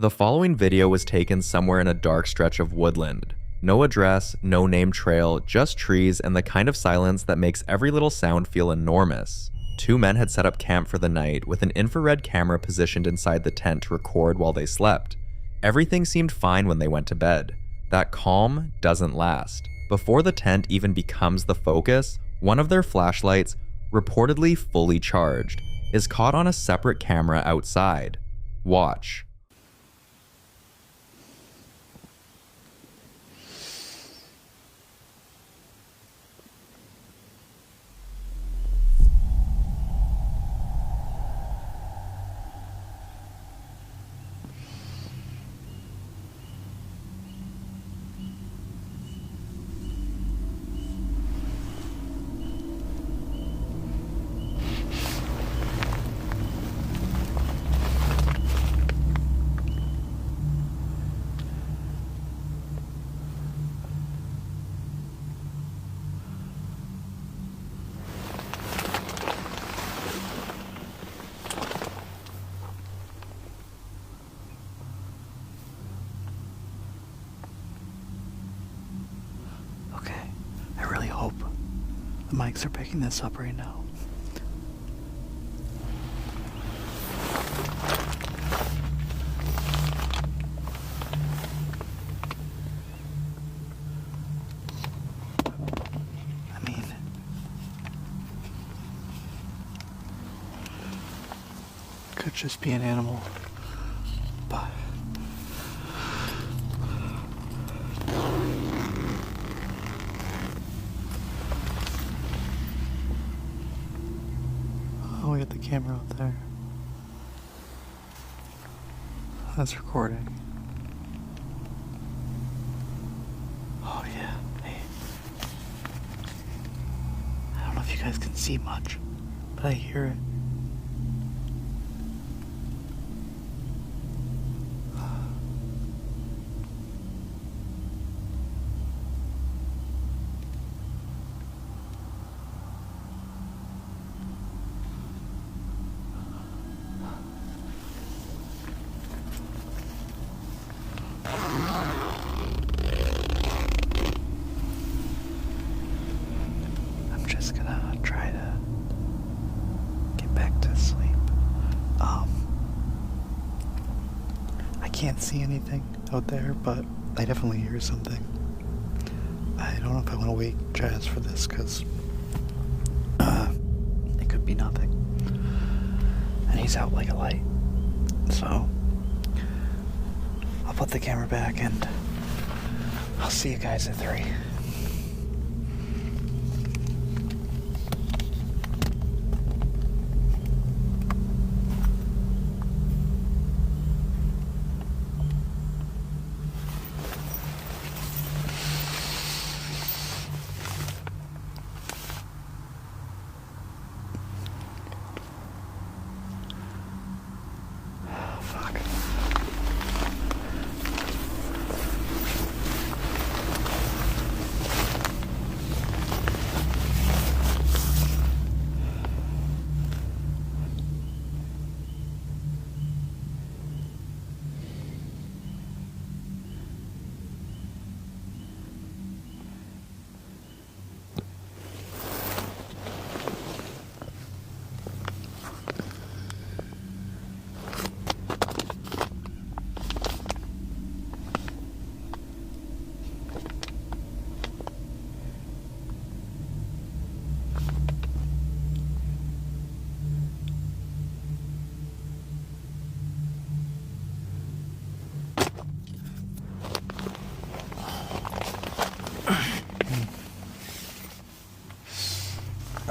The following video was taken somewhere in a dark stretch of woodland. No address, no named trail, just trees and the kind of silence that makes every little sound feel enormous. Two men had set up camp for the night with an infrared camera positioned inside the tent to record while they slept. Everything seemed fine when they went to bed. That calm doesn't last. Before the tent even becomes the focus, one of their flashlights, reportedly fully charged, is caught on a separate camera outside. Watch. The mics are picking this up right now. I mean, could just be an animal, but we got the camera out there. That's recording. Oh yeah, hey. I don't know if you guys can see much, but I hear it. Can't see anything out there, but I definitely hear something. I don't know if I want to wake Jazz for this because it could be nothing. And he's out like a light. So I'll put the camera back and I'll see you guys at 3.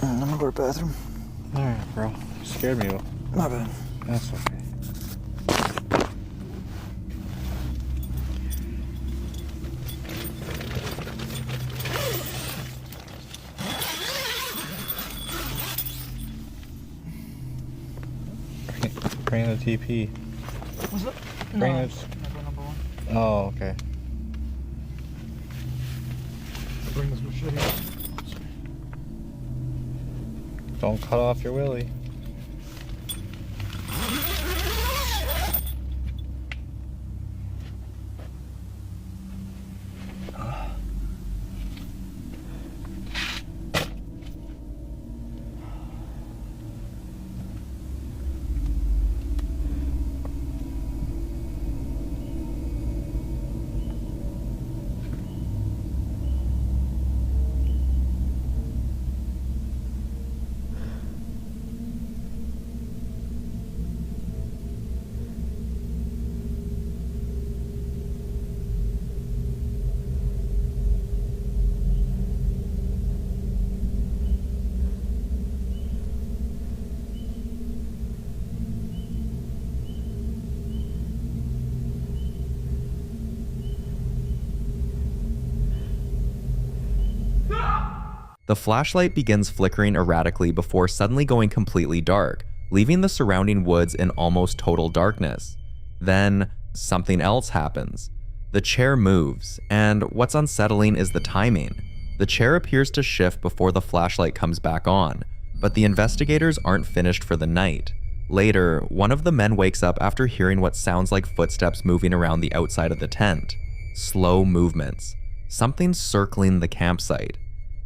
I'm gonna go to the bathroom. Alright, bro. You scared me. My bad. That's okay. Bring the TP. What's up? Bring no, it. Number 1. Oh, okay. Bring this machete. Don't cut off your willy. The flashlight begins flickering erratically before suddenly going completely dark, leaving the surrounding woods in almost total darkness. Then, something else happens. The chair moves, and what's unsettling is the timing. The chair appears to shift before the flashlight comes back on, but the investigators aren't finished for the night. Later, one of the men wakes up after hearing what sounds like footsteps moving around the outside of the tent. Slow movements. Something circling the campsite.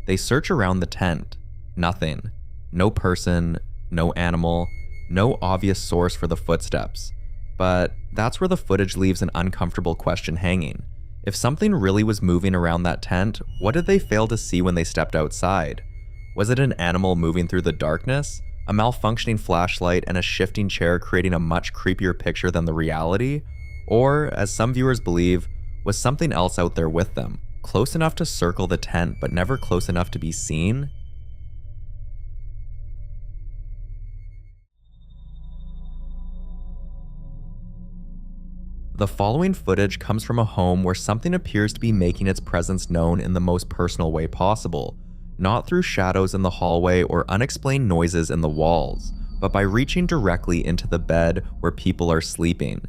They search around the tent. Nothing. No person, no animal, no obvious source for the footsteps. But that's where the footage leaves an uncomfortable question hanging. If something really was moving around that tent, what did they fail to see when they stepped outside? Was it an animal moving through the darkness? A malfunctioning flashlight and a shifting chair creating a much creepier picture than the reality? Or, as some viewers believe, was something else out there with them, close enough to circle the tent but never close enough to be seen? The following footage comes from a home where something appears to be making its presence known in the most personal way possible, not through shadows in the hallway or unexplained noises in the walls, but by reaching directly into the bed where people are sleeping.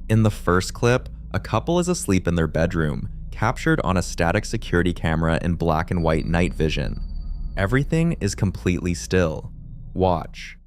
In the first clip, a couple is asleep in their bedroom, captured on a static security camera in black and white night vision. Everything is completely still. Watch.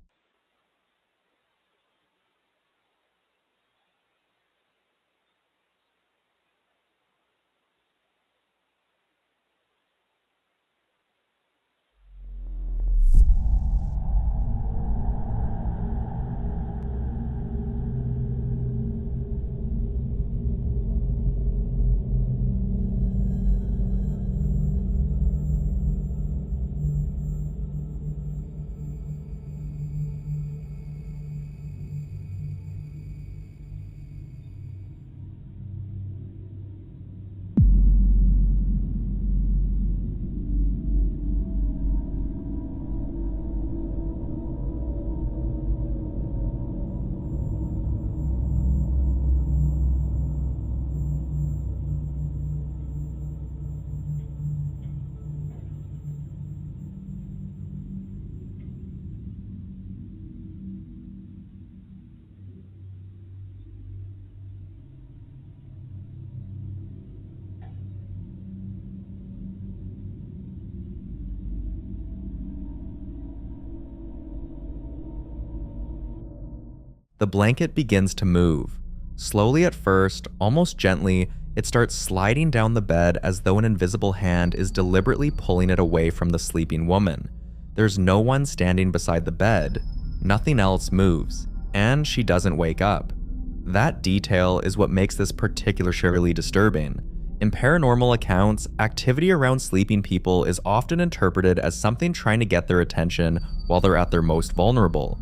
The blanket begins to move. Slowly at first, almost gently, it starts sliding down the bed as though an invisible hand is deliberately pulling it away from the sleeping woman. There's no one standing beside the bed. Nothing else moves, and she doesn't wake up. That detail is what makes this particularly disturbing. In paranormal accounts, activity around sleeping people is often interpreted as something trying to get their attention while they're at their most vulnerable.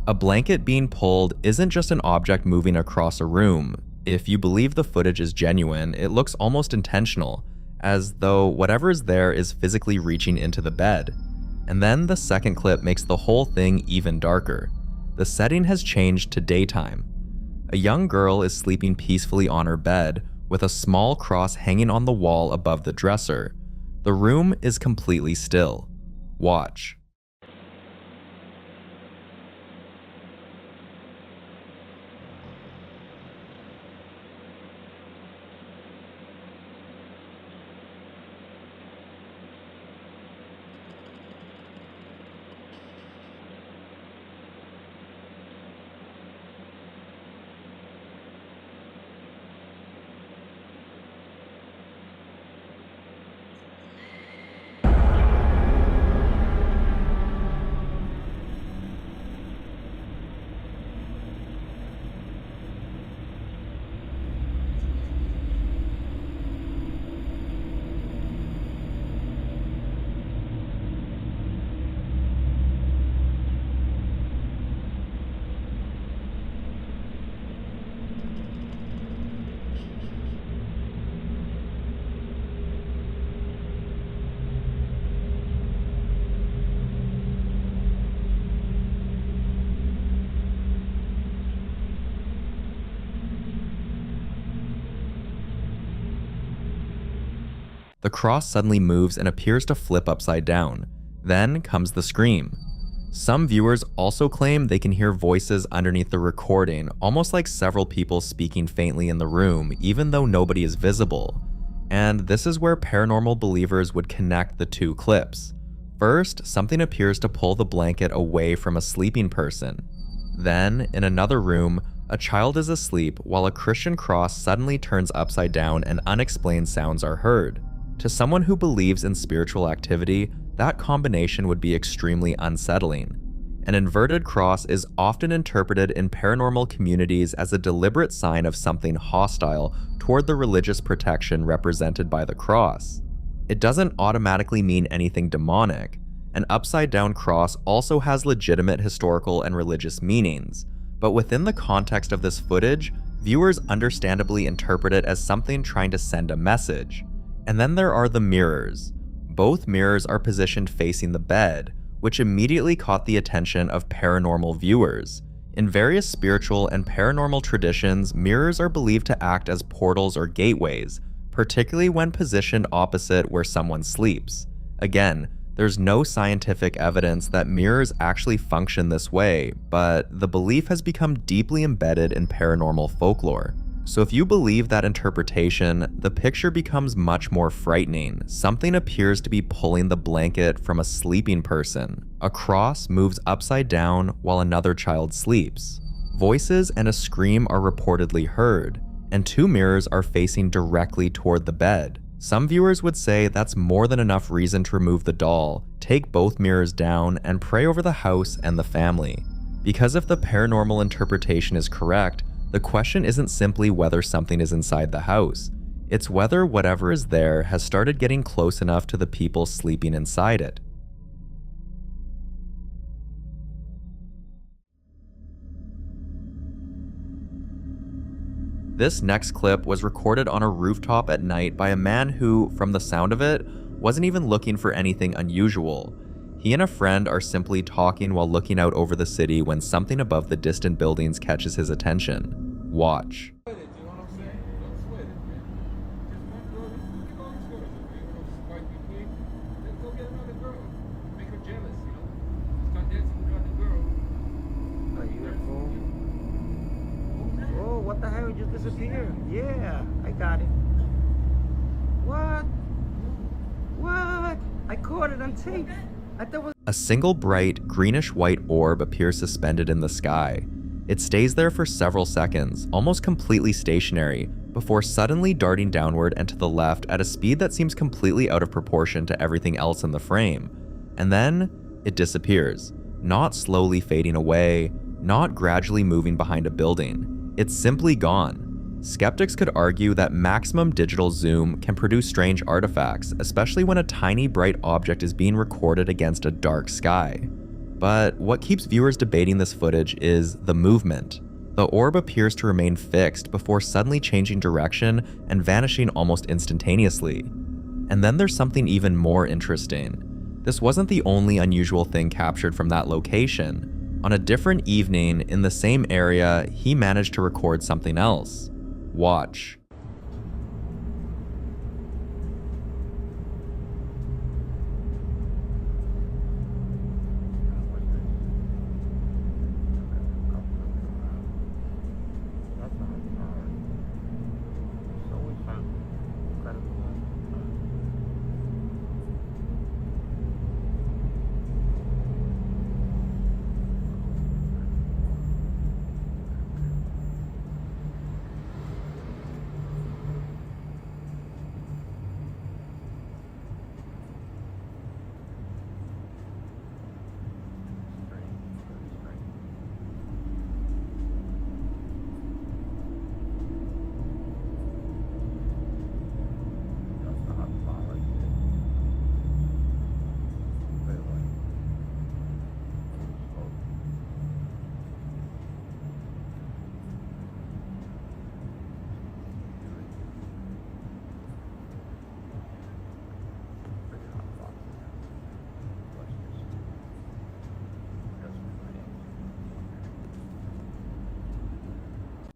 A blanket being pulled isn't just an object moving across a room. If you believe the footage is genuine, it looks almost intentional, as though whatever is there is physically reaching into the bed. And then the second clip makes the whole thing even darker. The setting has changed to daytime. A young girl is sleeping peacefully on her bed, with a small cross hanging on the wall above the dresser. The room is completely still. Watch. The cross suddenly moves and appears to flip upside down. Then comes the scream. Some viewers also claim they can hear voices underneath the recording, almost like several people speaking faintly in the room, even though nobody is visible. And this is where paranormal believers would connect the two clips. First, something appears to pull the blanket away from a sleeping person. Then, in another room, a child is asleep while a Christian cross suddenly turns upside down and unexplained sounds are heard. To someone who believes in spiritual activity, that combination would be extremely unsettling. An inverted cross is often interpreted in paranormal communities as a deliberate sign of something hostile toward the religious protection represented by the cross. It doesn't automatically mean anything demonic. An upside-down cross also has legitimate historical and religious meanings, but within the context of this footage, viewers understandably interpret it as something trying to send a message. And then there are the mirrors. Both mirrors are positioned facing the bed, which immediately caught the attention of paranormal viewers. In various spiritual and paranormal traditions, mirrors are believed to act as portals or gateways, particularly when positioned opposite where someone sleeps. Again, there's no scientific evidence that mirrors actually function this way, but the belief has become deeply embedded in paranormal folklore. So if you believe that interpretation, the picture becomes much more frightening. Something appears to be pulling the blanket from a sleeping person. A cross moves upside down while another child sleeps. Voices and a scream are reportedly heard, and two mirrors are facing directly toward the bed. Some viewers would say that's more than enough reason to remove the doll, take both mirrors down, and pray over the house and the family. Because if the paranormal interpretation is correct, the question isn't simply whether something is inside the house. It's whether whatever is there has started getting close enough to the people sleeping inside it. This next clip was recorded on a rooftop at night by a man who, from the sound of it, wasn't even looking for anything unusual. He and a friend are simply talking while looking out over the city when something above the distant buildings catches his attention. Watch. Oh, what the hell? It just disappeared. Yeah, I got it. What? What? I caught it on tape. A single bright, greenish-white orb appears suspended in the sky. It stays there for several seconds, almost completely stationary, before suddenly darting downward and to the left at a speed that seems completely out of proportion to everything else in the frame. And then, it disappears, not slowly fading away, not gradually moving behind a building. It's simply gone. Skeptics could argue that maximum digital zoom can produce strange artifacts, especially when a tiny bright object is being recorded against a dark sky. But what keeps viewers debating this footage is the movement. The orb appears to remain fixed before suddenly changing direction and vanishing almost instantaneously. And then there's something even more interesting. This wasn't the only unusual thing captured from that location. On a different evening in the same area, he managed to record something else. Watch.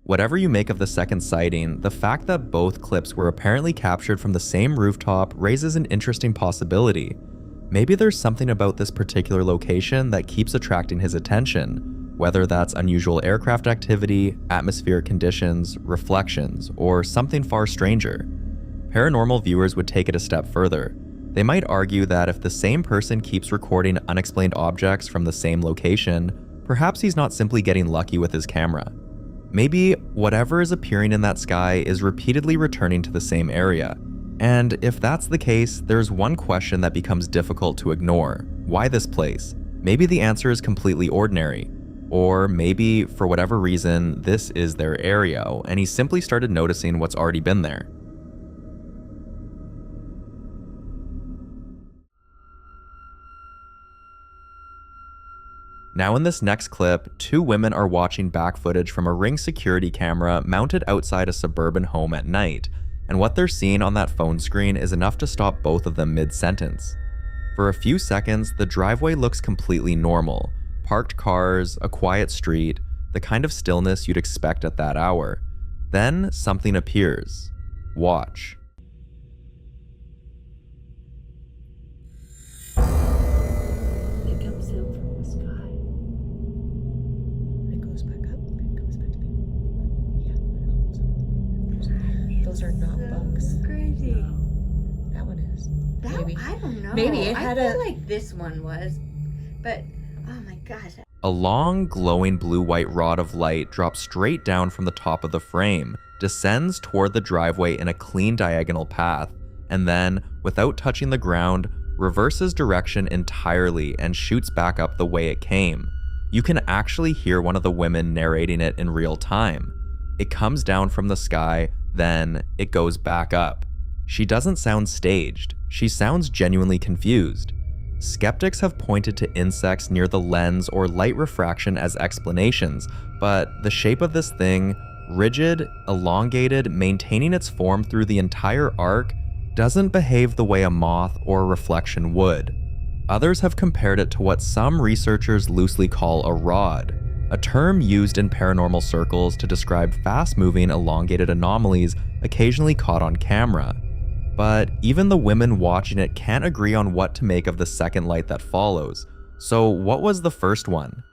Whatever you make of the second sighting, the fact that both clips were apparently captured from the same rooftop raises an interesting possibility. Maybe there's something about this particular location that keeps attracting his attention, whether that's unusual aircraft activity, atmospheric conditions, reflections, or something far stranger. Paranormal viewers would take it a step further. They might argue that if the same person keeps recording unexplained objects from the same location, perhaps he's not simply getting lucky with his camera. Maybe whatever is appearing in that sky is repeatedly returning to the same area. And if that's the case, there's one question that becomes difficult to ignore. Why this place? Maybe the answer is completely ordinary. Or maybe, for whatever reason, this is their area, and he simply started noticing what's already been there. Now in this next clip, two women are watching back footage from a Ring security camera mounted outside a suburban home at night, and what they're seeing on that phone screen is enough to stop both of them mid-sentence. For a few seconds, the driveway looks completely normal. Parked cars, a quiet street, the kind of stillness you'd expect at that hour. Then something appears. Watch. It comes down from the sky. It goes back up. It comes back down. Yeah. Those are not bugs. Crazy. That one is. That, Maybe. I don't know. Maybe it had I feel like this one was, but oh my gosh. A long, glowing blue-white rod of light drops straight down from the top of the frame, descends toward the driveway in a clean diagonal path, and then, without touching the ground, reverses direction entirely and shoots back up the way it came. You can actually hear one of the women narrating it in real time. It comes down from the sky, then it goes back up. She doesn't sound staged. She sounds genuinely confused. Skeptics have pointed to insects near the lens or light refraction as explanations, but the shape of this thing, rigid, elongated, maintaining its form through the entire arc, doesn't behave the way a moth or a reflection would. Others have compared it to what some researchers loosely call a rod, a term used in paranormal circles to describe fast-moving, elongated anomalies occasionally caught on camera. But even the women watching it can't agree on what to make of the second light that follows. So what was the first one?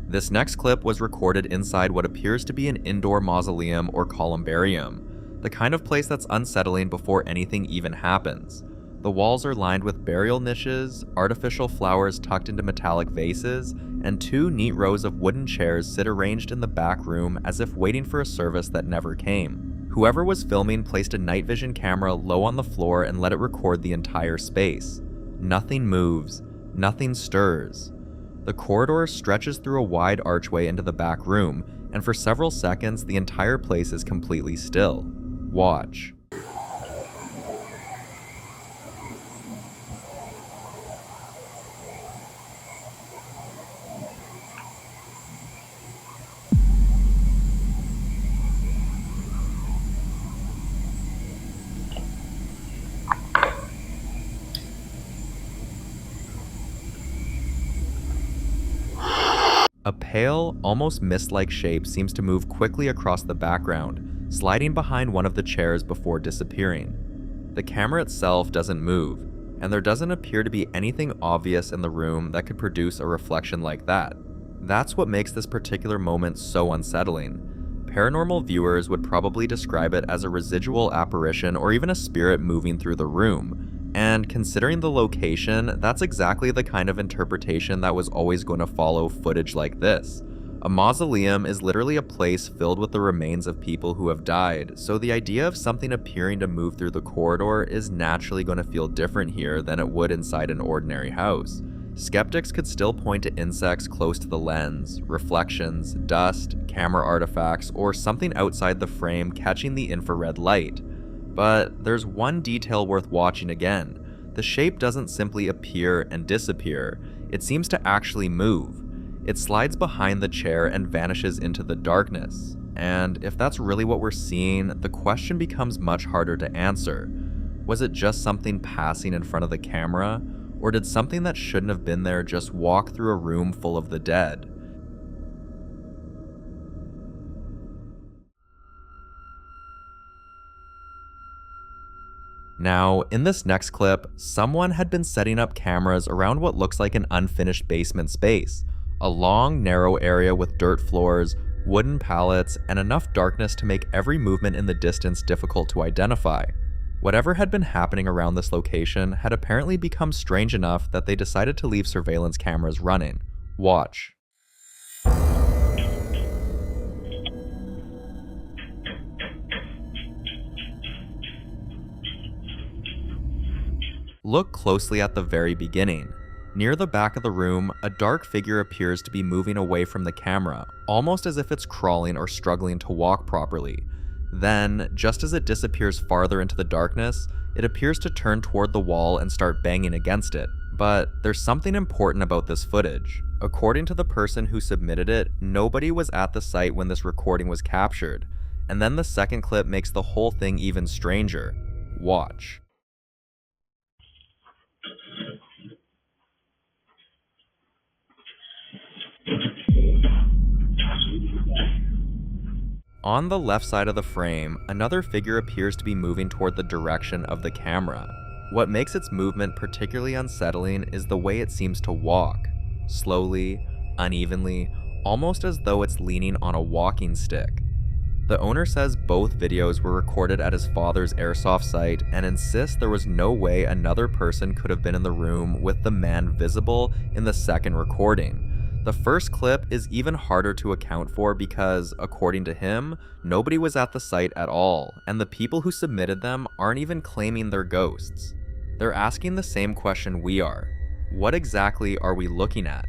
This next clip was recorded inside what appears to be an indoor mausoleum or columbarium, the kind of place that's unsettling before anything even happens. The walls are lined with burial niches, artificial flowers tucked into metallic vases, and two neat rows of wooden chairs sit arranged in the back room as if waiting for a service that never came. Whoever was filming placed a night vision camera low on the floor and let it record the entire space. Nothing moves, nothing stirs. The corridor stretches through a wide archway into the back room, and for several seconds the entire place is completely still. Watch. A pale, almost mist-like shape seems to move quickly across the background, sliding behind one of the chairs before disappearing. The camera itself doesn't move, and there doesn't appear to be anything obvious in the room that could produce a reflection like that. That's what makes this particular moment so unsettling. Paranormal viewers would probably describe it as a residual apparition or even a spirit moving through the room. And considering the location, that's exactly the kind of interpretation that was always going to follow footage like this. A mausoleum is literally a place filled with the remains of people who have died, so the idea of something appearing to move through the corridor is naturally going to feel different here than it would inside an ordinary house. Skeptics could still point to insects close to the lens, reflections, dust, camera artifacts, or something outside the frame catching the infrared light. But there's one detail worth watching again. The shape doesn't simply appear and disappear, it seems to actually move. It slides behind the chair and vanishes into the darkness. And if that's really what we're seeing, the question becomes much harder to answer. Was it just something passing in front of the camera? Or did something that shouldn't have been there just walk through a room full of the dead? Now, in this next clip, someone had been setting up cameras around what looks like an unfinished basement space, a long, narrow area with dirt floors, wooden pallets, and enough darkness to make every movement in the distance difficult to identify. Whatever had been happening around this location had apparently become strange enough that they decided to leave surveillance cameras running. Watch. Look closely at the very beginning. Near the back of the room, a dark figure appears to be moving away from the camera, almost as if it's crawling or struggling to walk properly. Then, just as it disappears farther into the darkness, it appears to turn toward the wall and start banging against it. But there's something important about this footage. According to the person who submitted it, nobody was at the site when this recording was captured. And then the second clip makes the whole thing even stranger. Watch. On the left side of the frame, another figure appears to be moving toward the direction of the camera. What makes its movement particularly unsettling is the way it seems to walk. Slowly, unevenly, almost as though it's leaning on a walking stick. The owner says both videos were recorded at his father's airsoft site and insists there was no way another person could have been in the room with the man visible in the second recording. The first clip is even harder to account for because, according to him, nobody was at the site at all, and the people who submitted them aren't even claiming they're ghosts. They're asking the same question we are. What exactly are we looking at?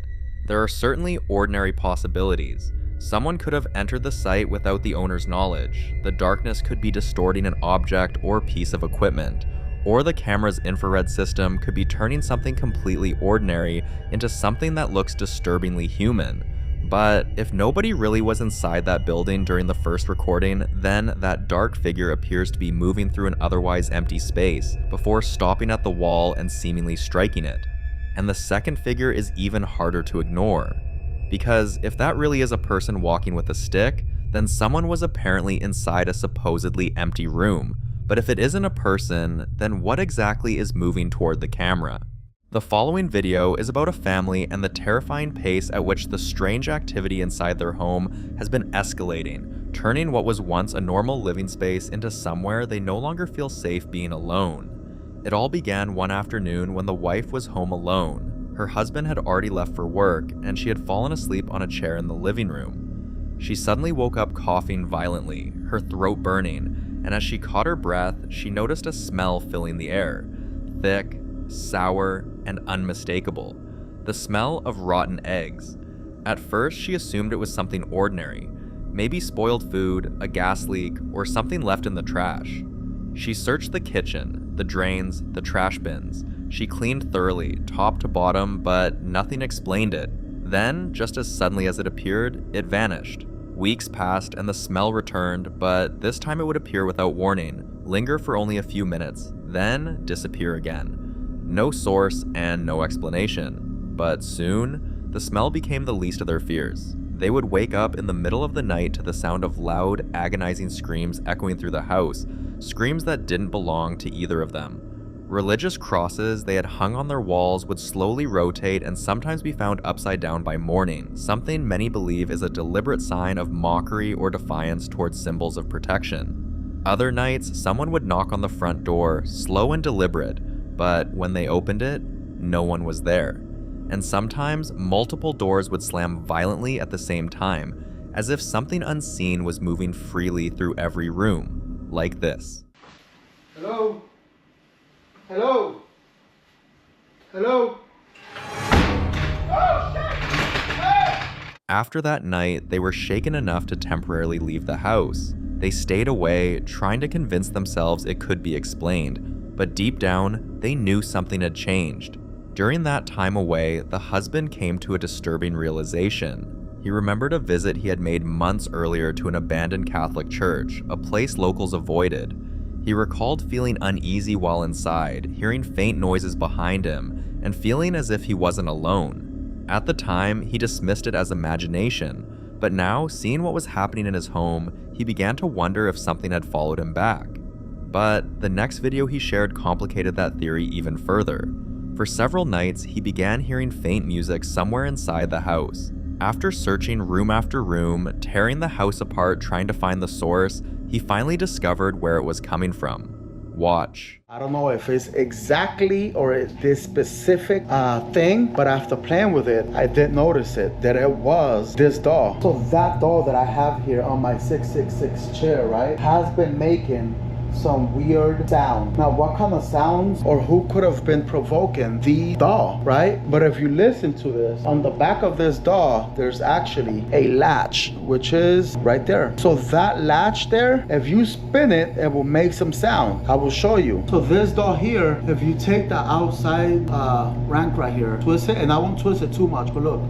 There are certainly ordinary possibilities. Someone could have entered the site without the owner's knowledge. The darkness could be distorting an object or piece of equipment. Or the camera's infrared system could be turning something completely ordinary into something that looks disturbingly human. But if nobody really was inside that building during the first recording, then that dark figure appears to be moving through an otherwise empty space before stopping at the wall and seemingly striking it. And the second figure is even harder to ignore. Because if that really is a person walking with a stick, then someone was apparently inside a supposedly empty room. But if it isn't a person, then what exactly is moving toward the camera? The following video is about a family and the terrifying pace at which the strange activity inside their home has been escalating, turning what was once a normal living space into somewhere they no longer feel safe being alone. It all began one afternoon when the wife was home alone. Her husband had already left for work, and she had fallen asleep on a chair in the living room. She suddenly woke up coughing violently, her throat burning, and as she caught her breath, she noticed a smell filling the air. Thick, sour, and unmistakable. The smell of rotten eggs. At first, she assumed it was something ordinary. Maybe spoiled food, a gas leak, or something left in the trash. She searched the kitchen, the drains, the trash bins. She cleaned thoroughly, top to bottom, but nothing explained it. Then, just as suddenly as it appeared, it vanished. Weeks passed and the smell returned, but this time it would appear without warning, linger for only a few minutes, then disappear again. No source and no explanation. But soon, the smell became the least of their fears. They would wake up in the middle of the night to the sound of loud, agonizing screams echoing through the house, screams that didn't belong to either of them. Religious crosses they had hung on their walls would slowly rotate and sometimes be found upside down by morning, something many believe is a deliberate sign of mockery or defiance towards symbols of protection. Other nights, someone would knock on the front door, slow and deliberate, but when they opened it, no one was there. And sometimes, multiple doors would slam violently at the same time, as if something unseen was moving freely through every room, like this. Hello? Hello? Hello? Oh, shit! Hey! After that night, they were shaken enough to temporarily leave the house. They stayed away, trying to convince themselves it could be explained, but deep down, they knew something had changed. During that time away, the husband came to a disturbing realization. He remembered a visit he had made months earlier to an abandoned Catholic church, a place locals avoided. He recalled feeling uneasy while inside, hearing faint noises behind him, and feeling as if he wasn't alone. At the time, he dismissed it as imagination, but now, seeing what was happening in his home, he began to wonder if something had followed him back. But the next video he shared complicated that theory even further. For several nights, he began hearing faint music somewhere inside the house. After searching room after room, tearing the house apart trying to find the source, he finally discovered where it was coming from. Watch. I don't know if it's exactly or it's this specific thing, but after playing with it, I did notice it, that it was this doll. So that doll that I have here on my 666 chair, right, has been making some weird sound. Now, what kind of sounds or who could have been provoking the doll, right? But if you listen to this, on the back of this doll, there's actually a latch, which is right there. So that latch there, if you spin it, it will make some sound. I will show you. So this doll here, if you take the outside rank right here, twist it, and I won't twist it too much, but look.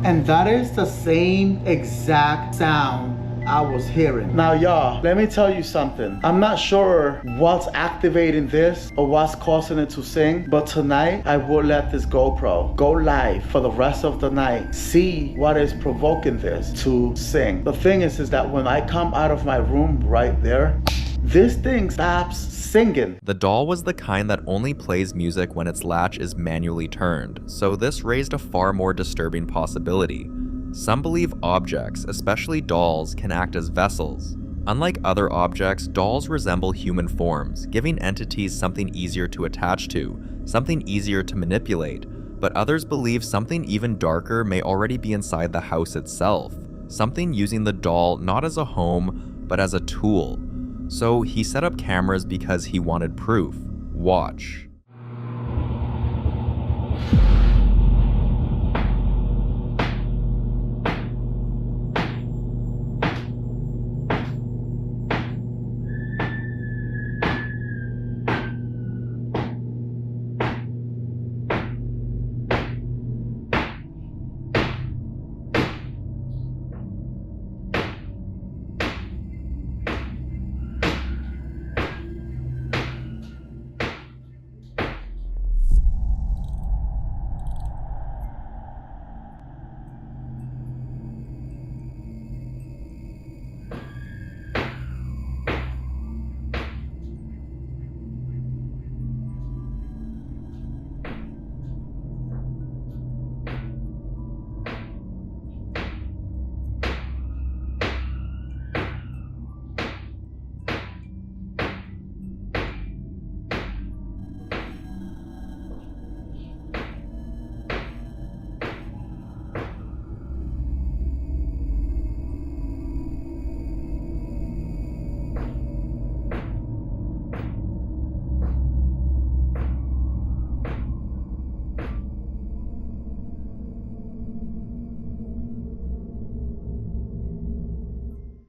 And that is the same exact sound I was hearing. Now y'all, let me tell you something. I'm not sure what's activating this or what's causing it to sing, but tonight I will let this GoPro go live for the rest of the night. See what is provoking this to sing. The thing is that when I come out of my room right there, this thing stops singing. The doll was the kind that only plays music when its latch is manually turned, so this raised a far more disturbing possibility. Some believe objects, especially dolls, can act as vessels. Unlike other objects, dolls resemble human forms, giving entities something easier to attach to, something easier to manipulate, but others believe something even darker may already be inside the house itself, something using the doll not as a home, but as a tool. So he set up cameras because he wanted proof. Watch.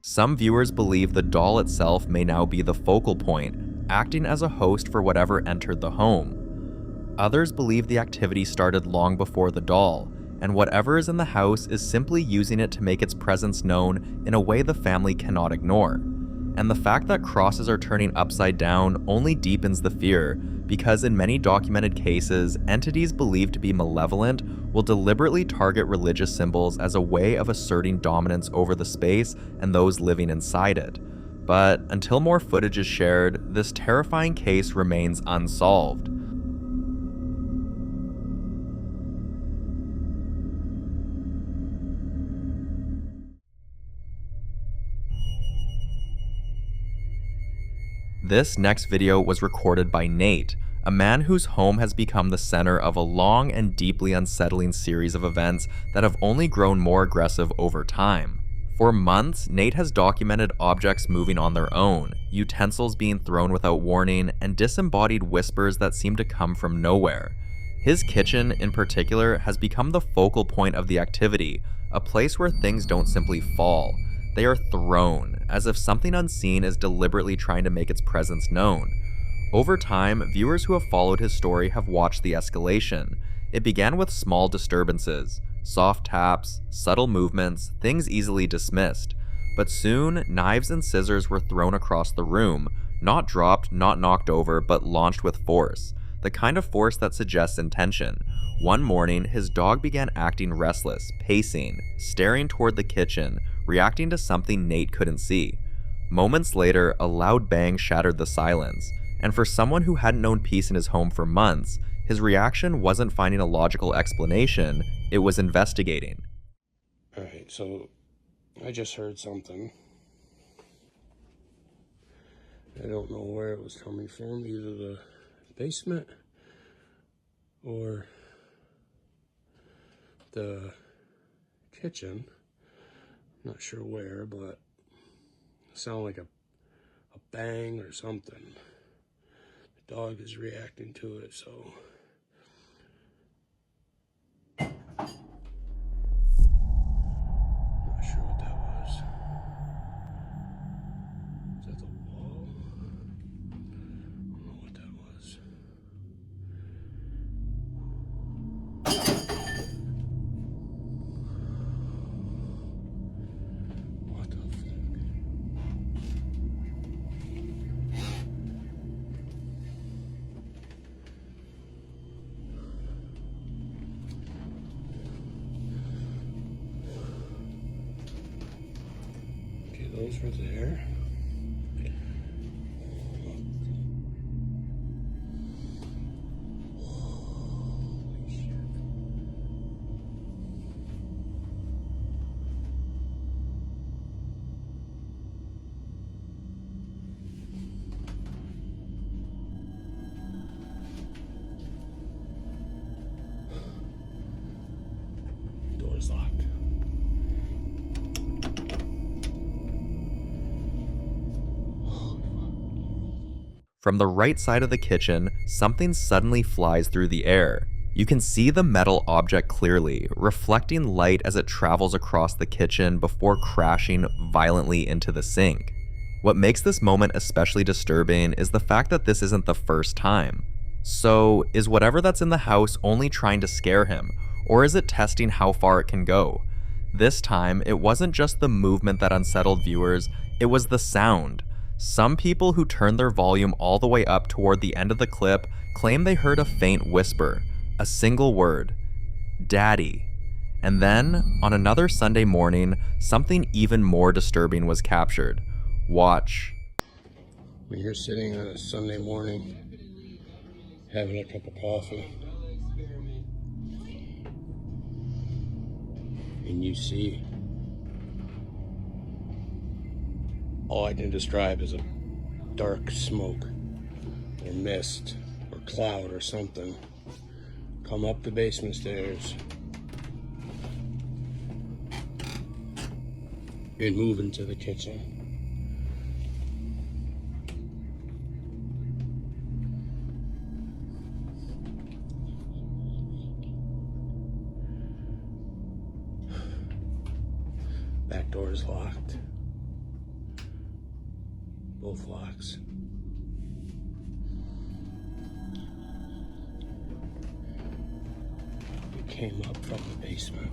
Some viewers believe the doll itself may now be the focal point, acting as a host for whatever entered the home. Others believe the activity started long before the doll, and whatever is in the house is simply using it to make its presence known in a way the family cannot ignore. And the fact that crosses are turning upside down only deepens the fear, because in many documented cases, entities believed to be malevolent will deliberately target religious symbols as a way of asserting dominance over the space and those living inside it. But until more footage is shared, this terrifying case remains unsolved. This next video was recorded by Nate, a man whose home has become the center of a long and deeply unsettling series of events that have only grown more aggressive over time. For months, Nate has documented objects moving on their own, utensils being thrown without warning, and disembodied whispers that seem to come from nowhere. His kitchen, in particular, has become the focal point of the activity, a place where things don't simply fall. They are thrown, as if something unseen is deliberately trying to make its presence known. Over time, viewers who have followed his story have watched the escalation. It began with small disturbances, soft taps, subtle movements, things easily dismissed. But soon, knives and scissors were thrown across the room, not dropped, not knocked over, but launched with force. The kind of force that suggests intention. One morning, his dog began acting restless, pacing, staring toward the kitchen, reacting to something Nate couldn't see. Moments later, a loud bang shattered the silence, and for someone who hadn't known peace in his home for months, his reaction wasn't finding a logical explanation, it was investigating. Alright, so I just heard something. I don't know where it was coming from, either the basement or the kitchen. I'm not sure where, but it sounded like a bang or something. The dog is reacting to it, so not sure what that was. Is that the wall? I don't know what that was. What the fuck? Okay, those were there. Holy shit. Door's locked. From the right side of the kitchen, something suddenly flies through the air. You can see the metal object clearly, reflecting light as it travels across the kitchen before crashing violently into the sink. What makes this moment especially disturbing is the fact that this isn't the first time. So, is whatever that's in the house only trying to scare him, or is it testing how far it can go? This time, it wasn't just the movement that unsettled viewers, it was the sound. Some people who turned their volume all the way up toward the end of the clip claim they heard a faint whisper, a single word, "Daddy." And then, on another Sunday morning, something even more disturbing was captured. Watch. When you're sitting on a Sunday morning, having a cup of coffee, and you see all I can describe as a dark smoke or mist or cloud or something come up the basement stairs and move into the kitchen. Back door is locked. Both locks. It came up from the basement.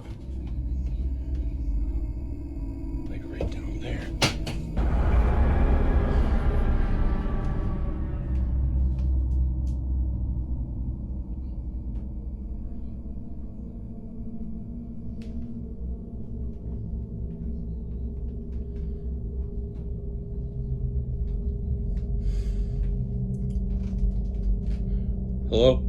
Like right down there. Hello?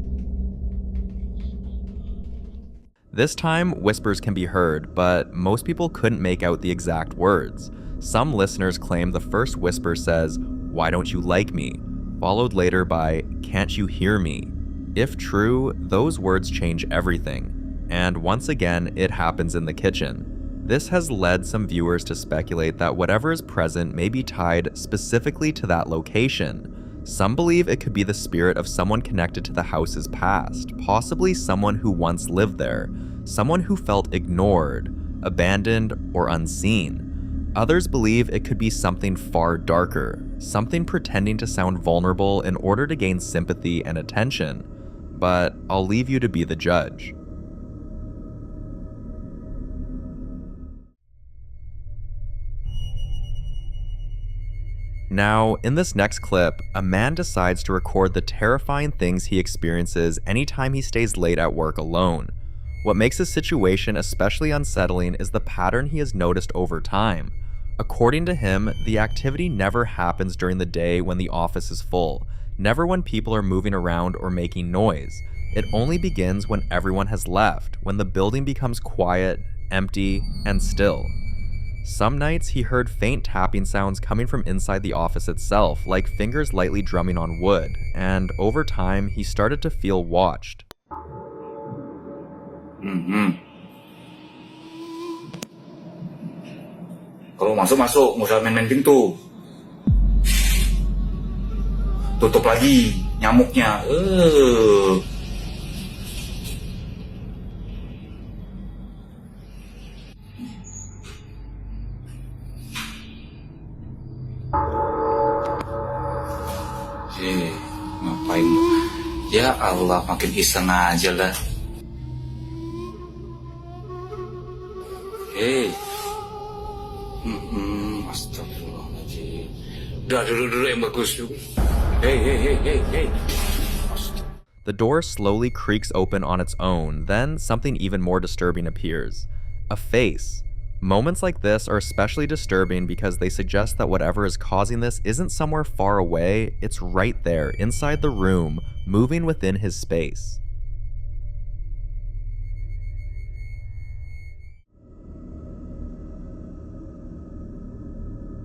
This time, whispers can be heard, but most people couldn't make out the exact words. Some listeners claim the first whisper says, "Why don't you like me?" followed later by, "Can't you hear me?" If true, those words change everything. And once again, it happens in the kitchen. This has led some viewers to speculate that whatever is present may be tied specifically to that location. Some believe it could be the spirit of someone connected to the house's past, possibly someone who once lived there, someone who felt ignored, abandoned, or unseen. Others believe it could be something far darker, something pretending to sound vulnerable in order to gain sympathy and attention. But I'll leave you to be the judge. Now, in this next clip, a man decides to record the terrifying things he experiences anytime he stays late at work alone. What makes his situation especially unsettling is the pattern he has noticed over time. According to him, the activity never happens during the day when the office is full, never when people are moving around or making noise. It only begins when everyone has left, when the building becomes quiet, empty, and still. Some nights he heard faint tapping sounds coming from inside the office itself, like fingers lightly drumming on wood, and over time he started to feel watched. Kalau masuk, nggak usah main-main pintu. Tutup lagi nyamuknya. Ngapain? Ya Allah, makin iseng aja lah. Astagfirullahaladzim. Udah dulu yang bagus. Hey. The door slowly creaks open on its own, then something even more disturbing appears. A face. Moments like this are especially disturbing because they suggest that whatever is causing this isn't somewhere far away, it's right there, inside the room, moving within his space.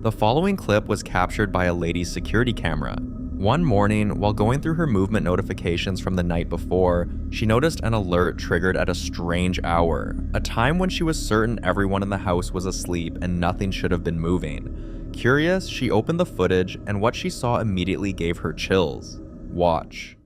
The following clip was captured by a lady's security camera. One morning, while going through her movement notifications from the night before, she noticed an alert triggered at a strange hour, a time when she was certain everyone in the house was asleep and nothing should have been moving. Curious, she opened the footage, and what she saw immediately gave her chills. Watch.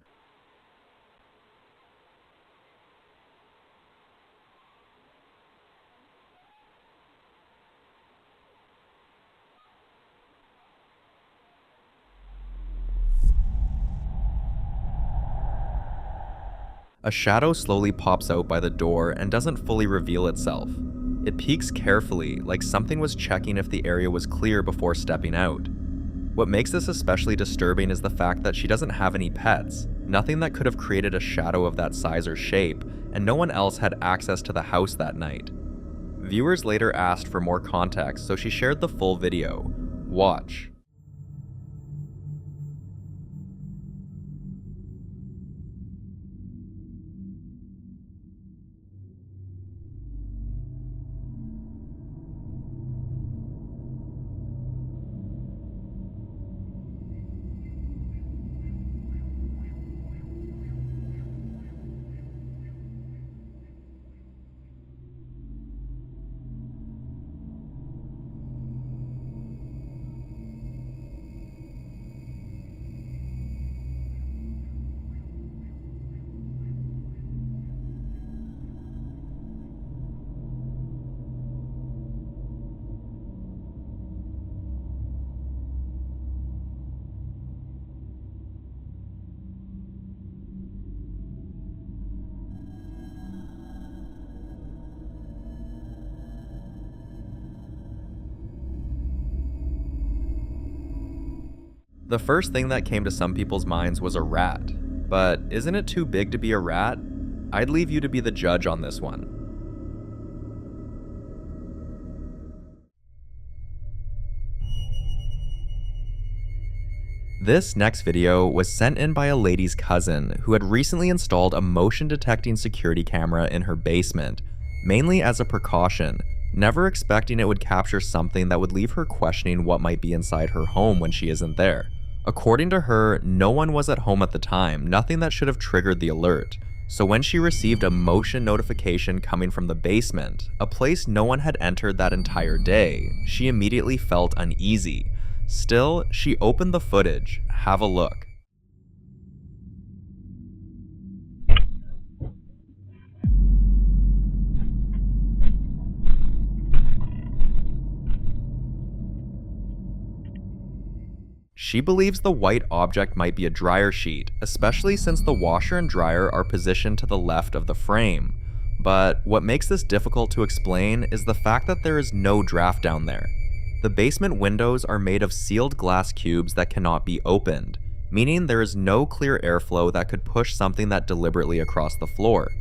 A shadow slowly pops out by the door and doesn't fully reveal itself. It peeks carefully, like something was checking if the area was clear before stepping out. What makes this especially disturbing is the fact that she doesn't have any pets, nothing that could have created a shadow of that size or shape, and no one else had access to the house that night. Viewers later asked for more context, so she shared the full video. Watch. The first thing that came to some people's minds was a rat. But isn't it too big to be a rat? I'd leave you to be the judge on this one. This next video was sent in by a lady's cousin who had recently installed a motion detecting security camera in her basement, mainly as a precaution, never expecting it would capture something that would leave her questioning what might be inside her home when she isn't there. According to her, no one was at home at the time, nothing that should have triggered the alert. So when she received a motion notification coming from the basement, a place no one had entered that entire day, she immediately felt uneasy. Still, she opened the footage. Have a look. She believes the white object might be a dryer sheet, especially since the washer and dryer are positioned to the left of the frame. But what makes this difficult to explain is the fact that there is no draft down there. The basement windows are made of sealed glass cubes that cannot be opened, meaning there is no clear airflow that could push something that deliberately across the floor.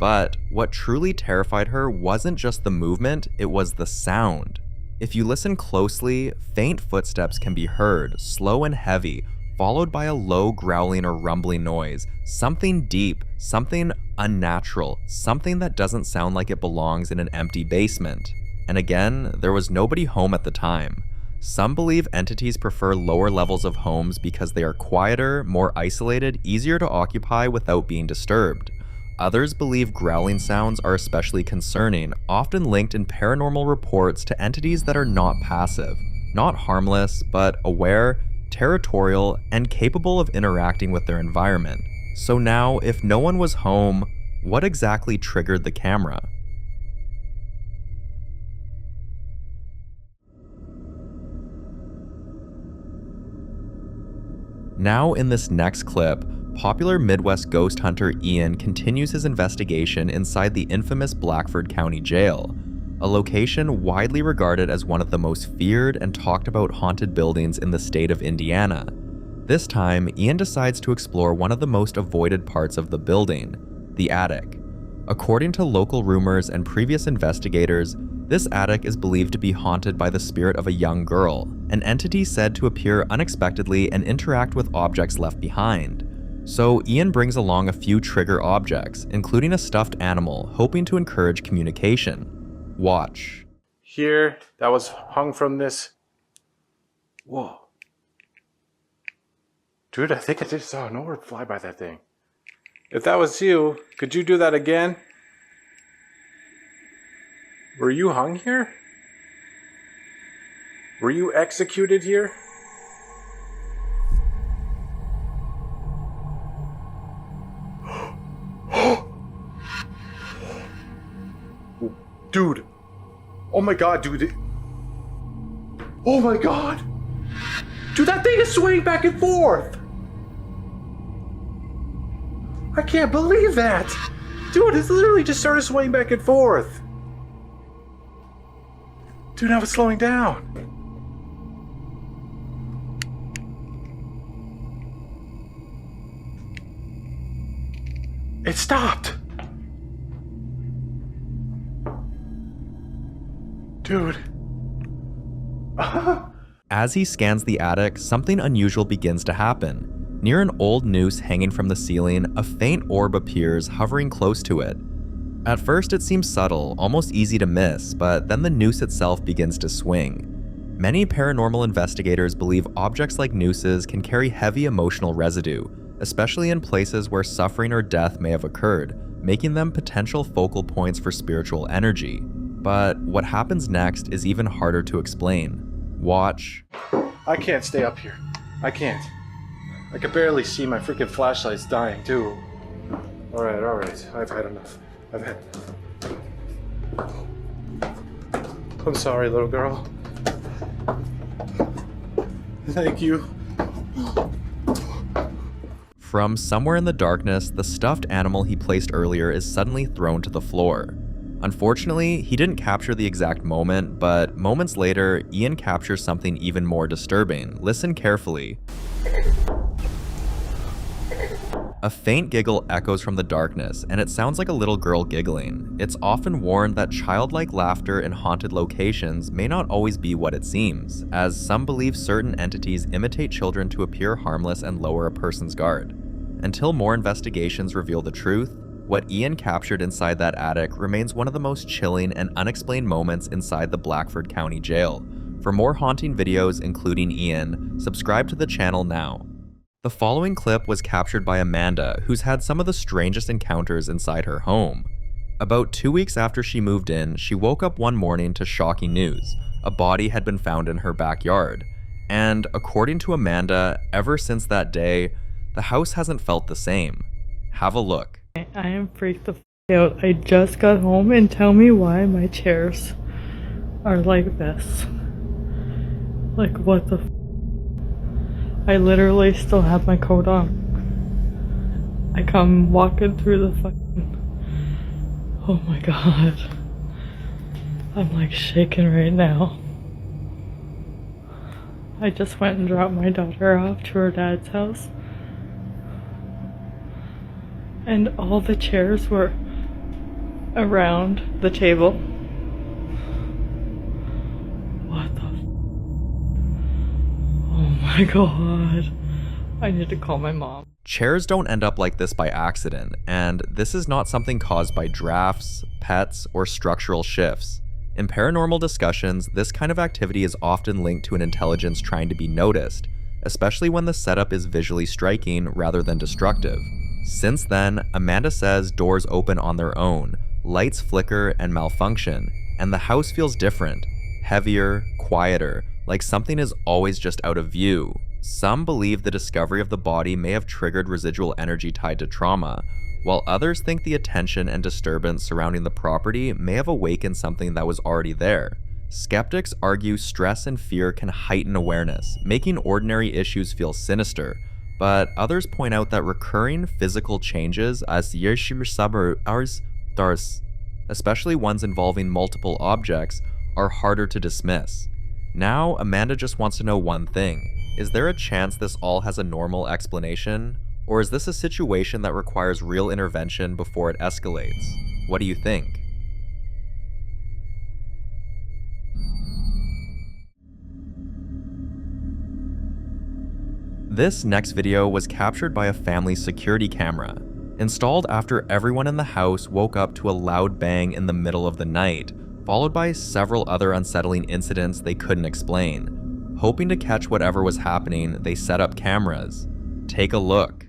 But what truly terrified her wasn't just the movement, it was the sound. If you listen closely, faint footsteps can be heard, slow and heavy, followed by a low growling or rumbling noise. Something deep, something unnatural, something that doesn't sound like it belongs in an empty basement. And again, there was nobody home at the time. Some believe entities prefer lower levels of homes because they are quieter, more isolated, easier to occupy without being disturbed. Others believe growling sounds are especially concerning, often linked in paranormal reports to entities that are not passive, not harmless, but aware, territorial, and capable of interacting with their environment. So now, if no one was home, what exactly triggered the camera? Now in this next clip, popular Midwest ghost hunter Ian continues his investigation inside the infamous Blackford County Jail, a location widely regarded as one of the most feared and talked about haunted buildings in the state of Indiana. This time, Ian decides to explore one of the most avoided parts of the building, the attic. According to local rumors and previous investigators, this attic is believed to be haunted by the spirit of a young girl, an entity said to appear unexpectedly and interact with objects left behind. So Ian brings along a few trigger objects, including a stuffed animal, hoping to encourage communication. Watch. Here, that was hung from this. Whoa. Dude, I think I just saw an orb fly by that thing. If that was you, could you do that again? Were you hung here? Were you executed here? Dude. Oh my god, dude. Oh my god. Dude, that thing is swaying back and forth. I can't believe that. Dude, it's literally just started swaying back and forth. Dude, now it's slowing down. It stopped. Dude. As he scans the attic, something unusual begins to happen. Near an old noose hanging from the ceiling, a faint orb appears, hovering close to it. At first it seems subtle, almost easy to miss, but then the noose itself begins to swing. Many paranormal investigators believe objects like nooses can carry heavy emotional residue, especially in places where suffering or death may have occurred, making them potential focal points for spiritual energy. But what happens next is even harder to explain. Watch. I can't stay up here. I can't. I can barely see, my freaking flashlight's dying too. Alright. I've had enough. I'm sorry, little girl. Thank you. From somewhere in the darkness, the stuffed animal he placed earlier is suddenly thrown to the floor. Unfortunately, he didn't capture the exact moment, but moments later, Ian captures something even more disturbing. Listen carefully. A faint giggle echoes from the darkness, and it sounds like a little girl giggling. It's often warned that childlike laughter in haunted locations may not always be what it seems, as some believe certain entities imitate children to appear harmless and lower a person's guard. Until more investigations reveal the truth, what Ian captured inside that attic remains one of the most chilling and unexplained moments inside the Blackford County Jail. For more haunting videos including Ian, subscribe to the channel now. The following clip was captured by Amanda, who's had some of the strangest encounters inside her home. About 2 weeks after she moved in, she woke up one morning to shocking news. A body had been found in her backyard. And according to Amanda, ever since that day, the house hasn't felt the same. Have a look. I am freaked the f out. I just got home and tell me why my chairs are like this. Like what the f? I literally still have my coat on. I come walking through the fucking... Oh my god. I'm like shaking right now. I just went and dropped my daughter off to her dad's house. And all the chairs were around the table. What the oh my god. I need to call my mom. Chairs don't end up like this by accident, and this is not something caused by drafts, pets, or structural shifts. In paranormal discussions, this kind of activity is often linked to an intelligence trying to be noticed, especially when the setup is visually striking rather than destructive. Since then, Amanda says doors open on their own, lights flicker and malfunction, and the house feels different, heavier, quieter, like something is always just out of view. Some believe the discovery of the body may have triggered residual energy tied to trauma, while others think the attention and disturbance surrounding the property may have awakened something that was already there. Skeptics argue stress and fear can heighten awareness, making ordinary issues feel sinister, but others point out that recurring physical changes, especially ones involving multiple objects, are harder to dismiss. Now, Amanda just wants to know one thing. Is there a chance this all has a normal explanation? Or is this a situation that requires real intervention before it escalates? What do you think? This next video was captured by a family security camera, installed after everyone in the house woke up to a loud bang in the middle of the night, followed by several other unsettling incidents they couldn't explain. Hoping to catch whatever was happening, they set up cameras. Take a look.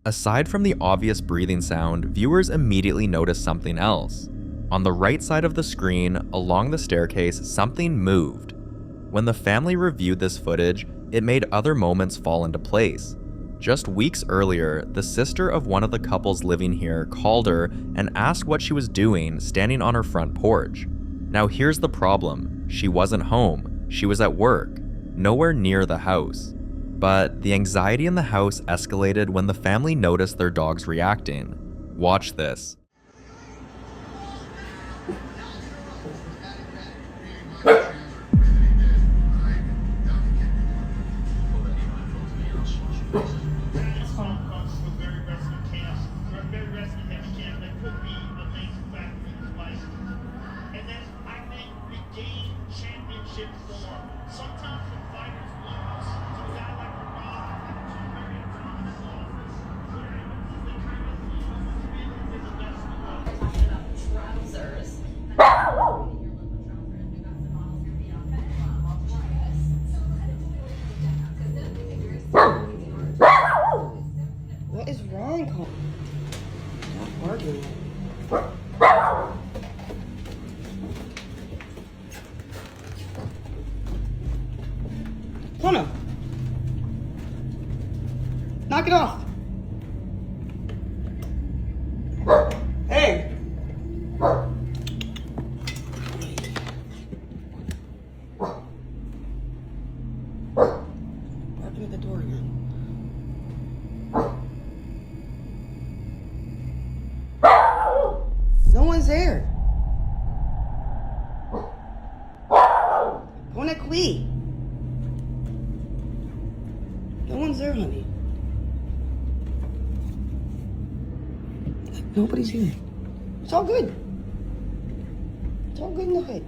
Aside from the obvious breathing sound, viewers immediately notice something else. On the right side of the screen, along the staircase, something moved. When the family reviewed this footage, it made other moments fall into place. Just weeks earlier, the sister of one of the couples living here called her and asked what she was doing standing on her front porch. Now here's the problem. She wasn't home. She was at work, nowhere near the house. But the anxiety in the house escalated when the family noticed their dogs reacting. Watch this. What is wrong, Cole? Stop arguing. Connor! Knock it off! Hey! Barking at the door again. No, Pone qui. No one's there, honey. Nobody's here. It's all good. It's all good in the hood.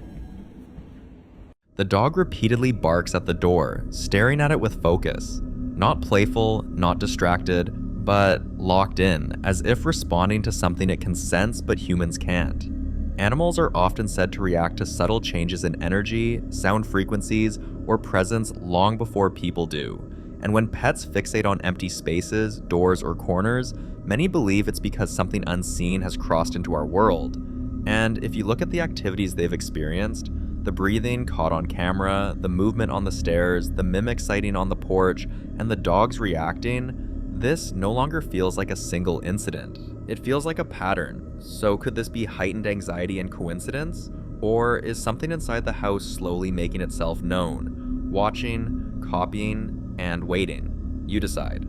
The dog repeatedly barks at the door, staring at it with focus. Not playful, not distracted, but locked in, as if responding to something it can sense but humans can't. Animals are often said to react to subtle changes in energy, sound frequencies, or presence long before people do. And when pets fixate on empty spaces, doors, or corners, many believe it's because something unseen has crossed into our world. And if you look at the activities they've experienced, the breathing caught on camera, the movement on the stairs, the mimic sighting on the porch, and the dogs reacting, this no longer feels like a single incident. It feels like a pattern. So could this be heightened anxiety and coincidence? Or is something inside the house slowly making itself known, watching, copying, and waiting? You decide.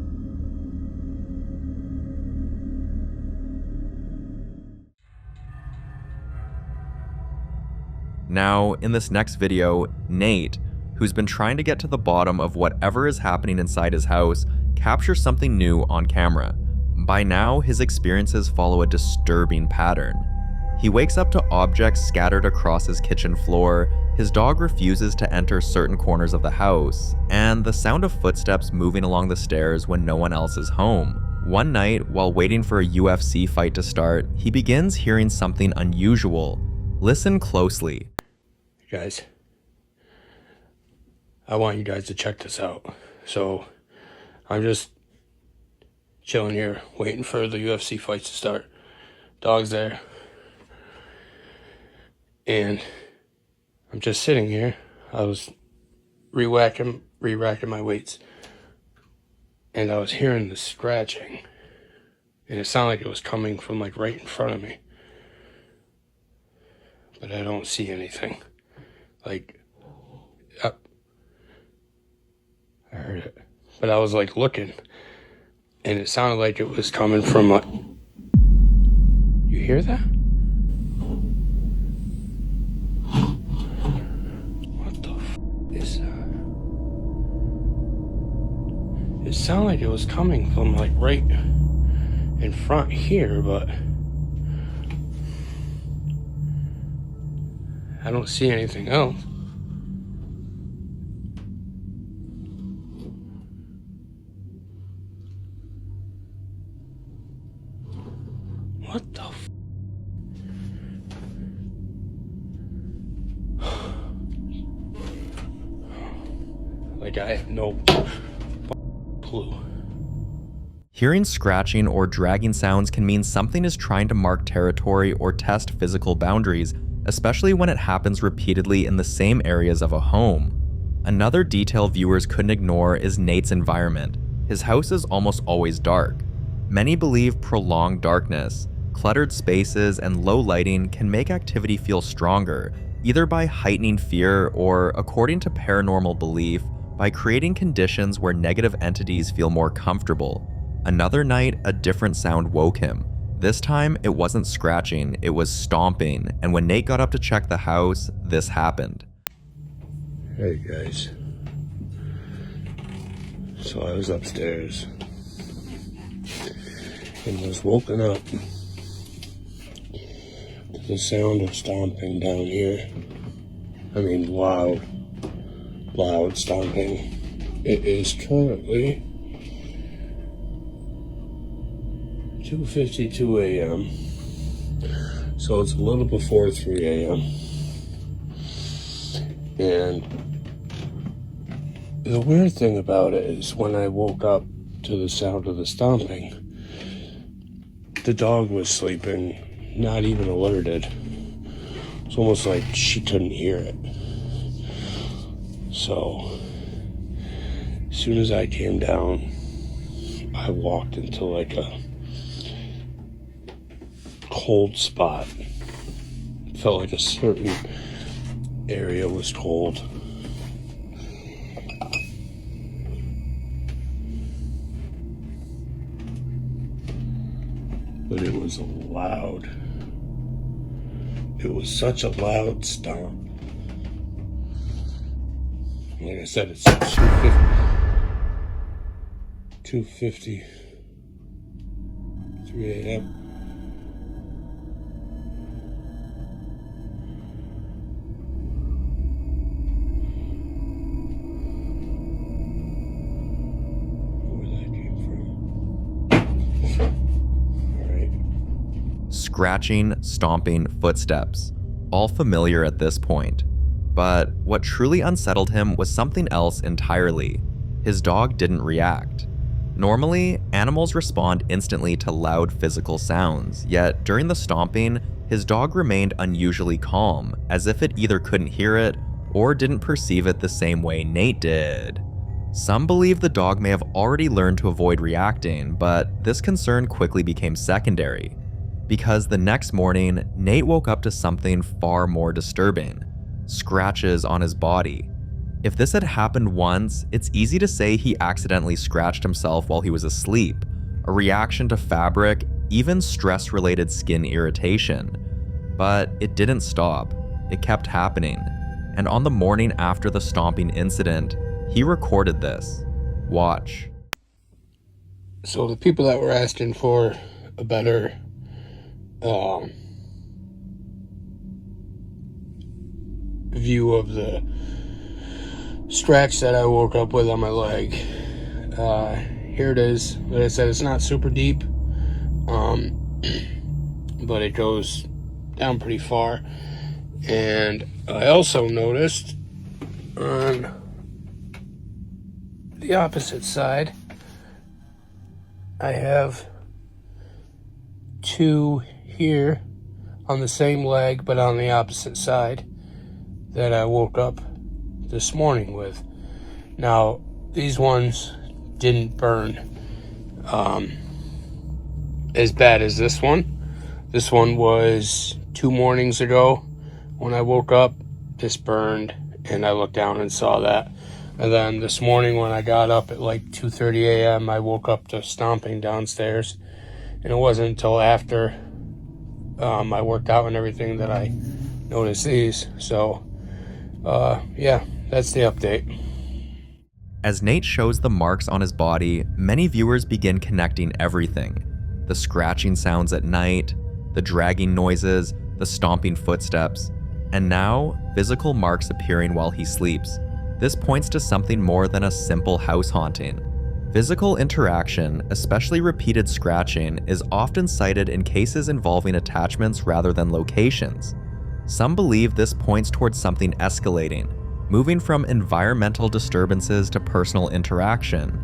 Now, in this next video, Nate, who's been trying to get to the bottom of whatever is happening inside his house, captures something new on camera. By now, his experiences follow a disturbing pattern. He wakes up to objects scattered across his kitchen floor, his dog refuses to enter certain corners of the house, and the sound of footsteps moving along the stairs when no one else is home. One night, while waiting for a UFC fight to start, he begins hearing something unusual. Listen closely. Guys, I want you guys to check this out. So I'm just chilling here, waiting for the UFC fights to start. Dog's there. And I'm just sitting here. I was re-racking my weights. And I was hearing the scratching. And it sounded like it was coming from like right in front of me. But I don't see anything. Like, up. I heard it. But I was like looking. And it sounded like it was coming from like... You hear that? What the f*** is that? It sounded like it was coming from like right in front here, but... I don't see anything else. What the f***? Like, I have no clue. Hearing scratching or dragging sounds can mean something is trying to mark territory or test physical boundaries, especially when it happens repeatedly in the same areas of a home. Another detail viewers couldn't ignore is Nate's environment. His house is almost always dark. Many believe prolonged darkness, cluttered spaces, and low lighting can make activity feel stronger, either by heightening fear or, according to paranormal belief, by creating conditions where negative entities feel more comfortable. Another night, a different sound woke him. This time, it wasn't scratching, it was stomping, and when Nate got up to check the house, this happened. Hey guys. So I was upstairs and was woken up to the sound of stomping down here. I mean, loud stomping. It is currently 2:52 a.m. So it's a little before 3 a.m. And the weird thing about it is when I woke up to the sound of the stomping, the dog was sleeping, not even alerted. It's almost like she couldn't hear it. So, as soon as I came down, I walked into like a cold spot. Felt like a certain area was cold. But it was loud. It was such a loud stomp. Like I said, it's 2:50, 3 a.m. Scratching, stomping, footsteps, all familiar at this point. But what truly unsettled him was something else entirely. His dog didn't react. Normally, animals respond instantly to loud physical sounds, yet during the stomping, his dog remained unusually calm, as if it either couldn't hear it or didn't perceive it the same way Nate did. Some believe the dog may have already learned to avoid reacting, but this concern quickly became secondary. Because the next morning, Nate woke up to something far more disturbing: scratches on his body. If this had happened once, it's easy to say he accidentally scratched himself while he was asleep, a reaction to fabric, even stress-related skin irritation. But it didn't stop. It kept happening. And on the morning after the stomping incident, he recorded this. Watch. So the people that were asking for a better view of the scratch that I woke up with on my leg, here it is. Like I said, it's not super deep, but it goes down pretty far. And I also noticed on the opposite side, I have two here on the same leg, but on the opposite side, that I woke up this morning with. Now, these ones didn't burn as bad as this one. This one was 2 mornings ago when I woke up. This burned, and I looked down and saw that. And then this morning when I got up at like 2:30 a.m., I woke up to stomping downstairs. And it wasn't until after I worked out and everything that I noticed these. So, yeah, that's the update. As Nate shows the marks on his body, many viewers begin connecting everything. The scratching sounds at night, the dragging noises, the stomping footsteps, and now physical marks appearing while he sleeps. This points to something more than a simple house haunting. Physical interaction, especially repeated scratching, is often cited in cases involving attachments rather than locations. Some believe this points towards something escalating, moving from environmental disturbances to personal interaction.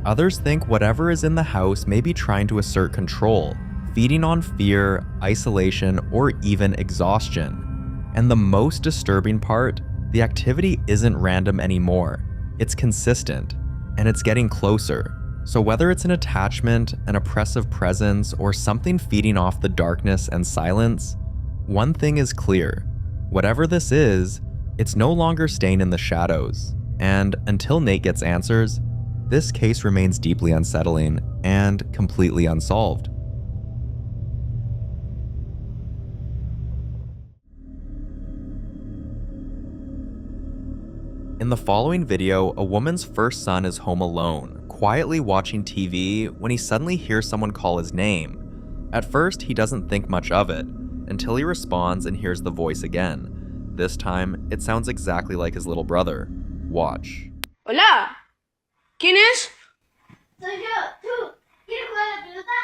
Others think whatever is in the house may be trying to assert control, feeding on fear, isolation, or even exhaustion. And the most disturbing part, the activity isn't random anymore. It's consistent. And it's getting closer. So whether it's an attachment, an oppressive presence, or something feeding off the darkness and silence, one thing is clear. Whatever this is, it's no longer staying in the shadows. And until Nate gets answers, this case remains deeply unsettling and completely unsolved. In the following video, a woman's first son is home alone, quietly watching TV when he suddenly hears someone call his name. At first, he doesn't think much of it, until he responds and hears the voice again. This time, it sounds exactly like his little brother. Watch. Hola. ¿Quién es? Soy yo. ¿Tú? ¿Quieres jugar a la pelota?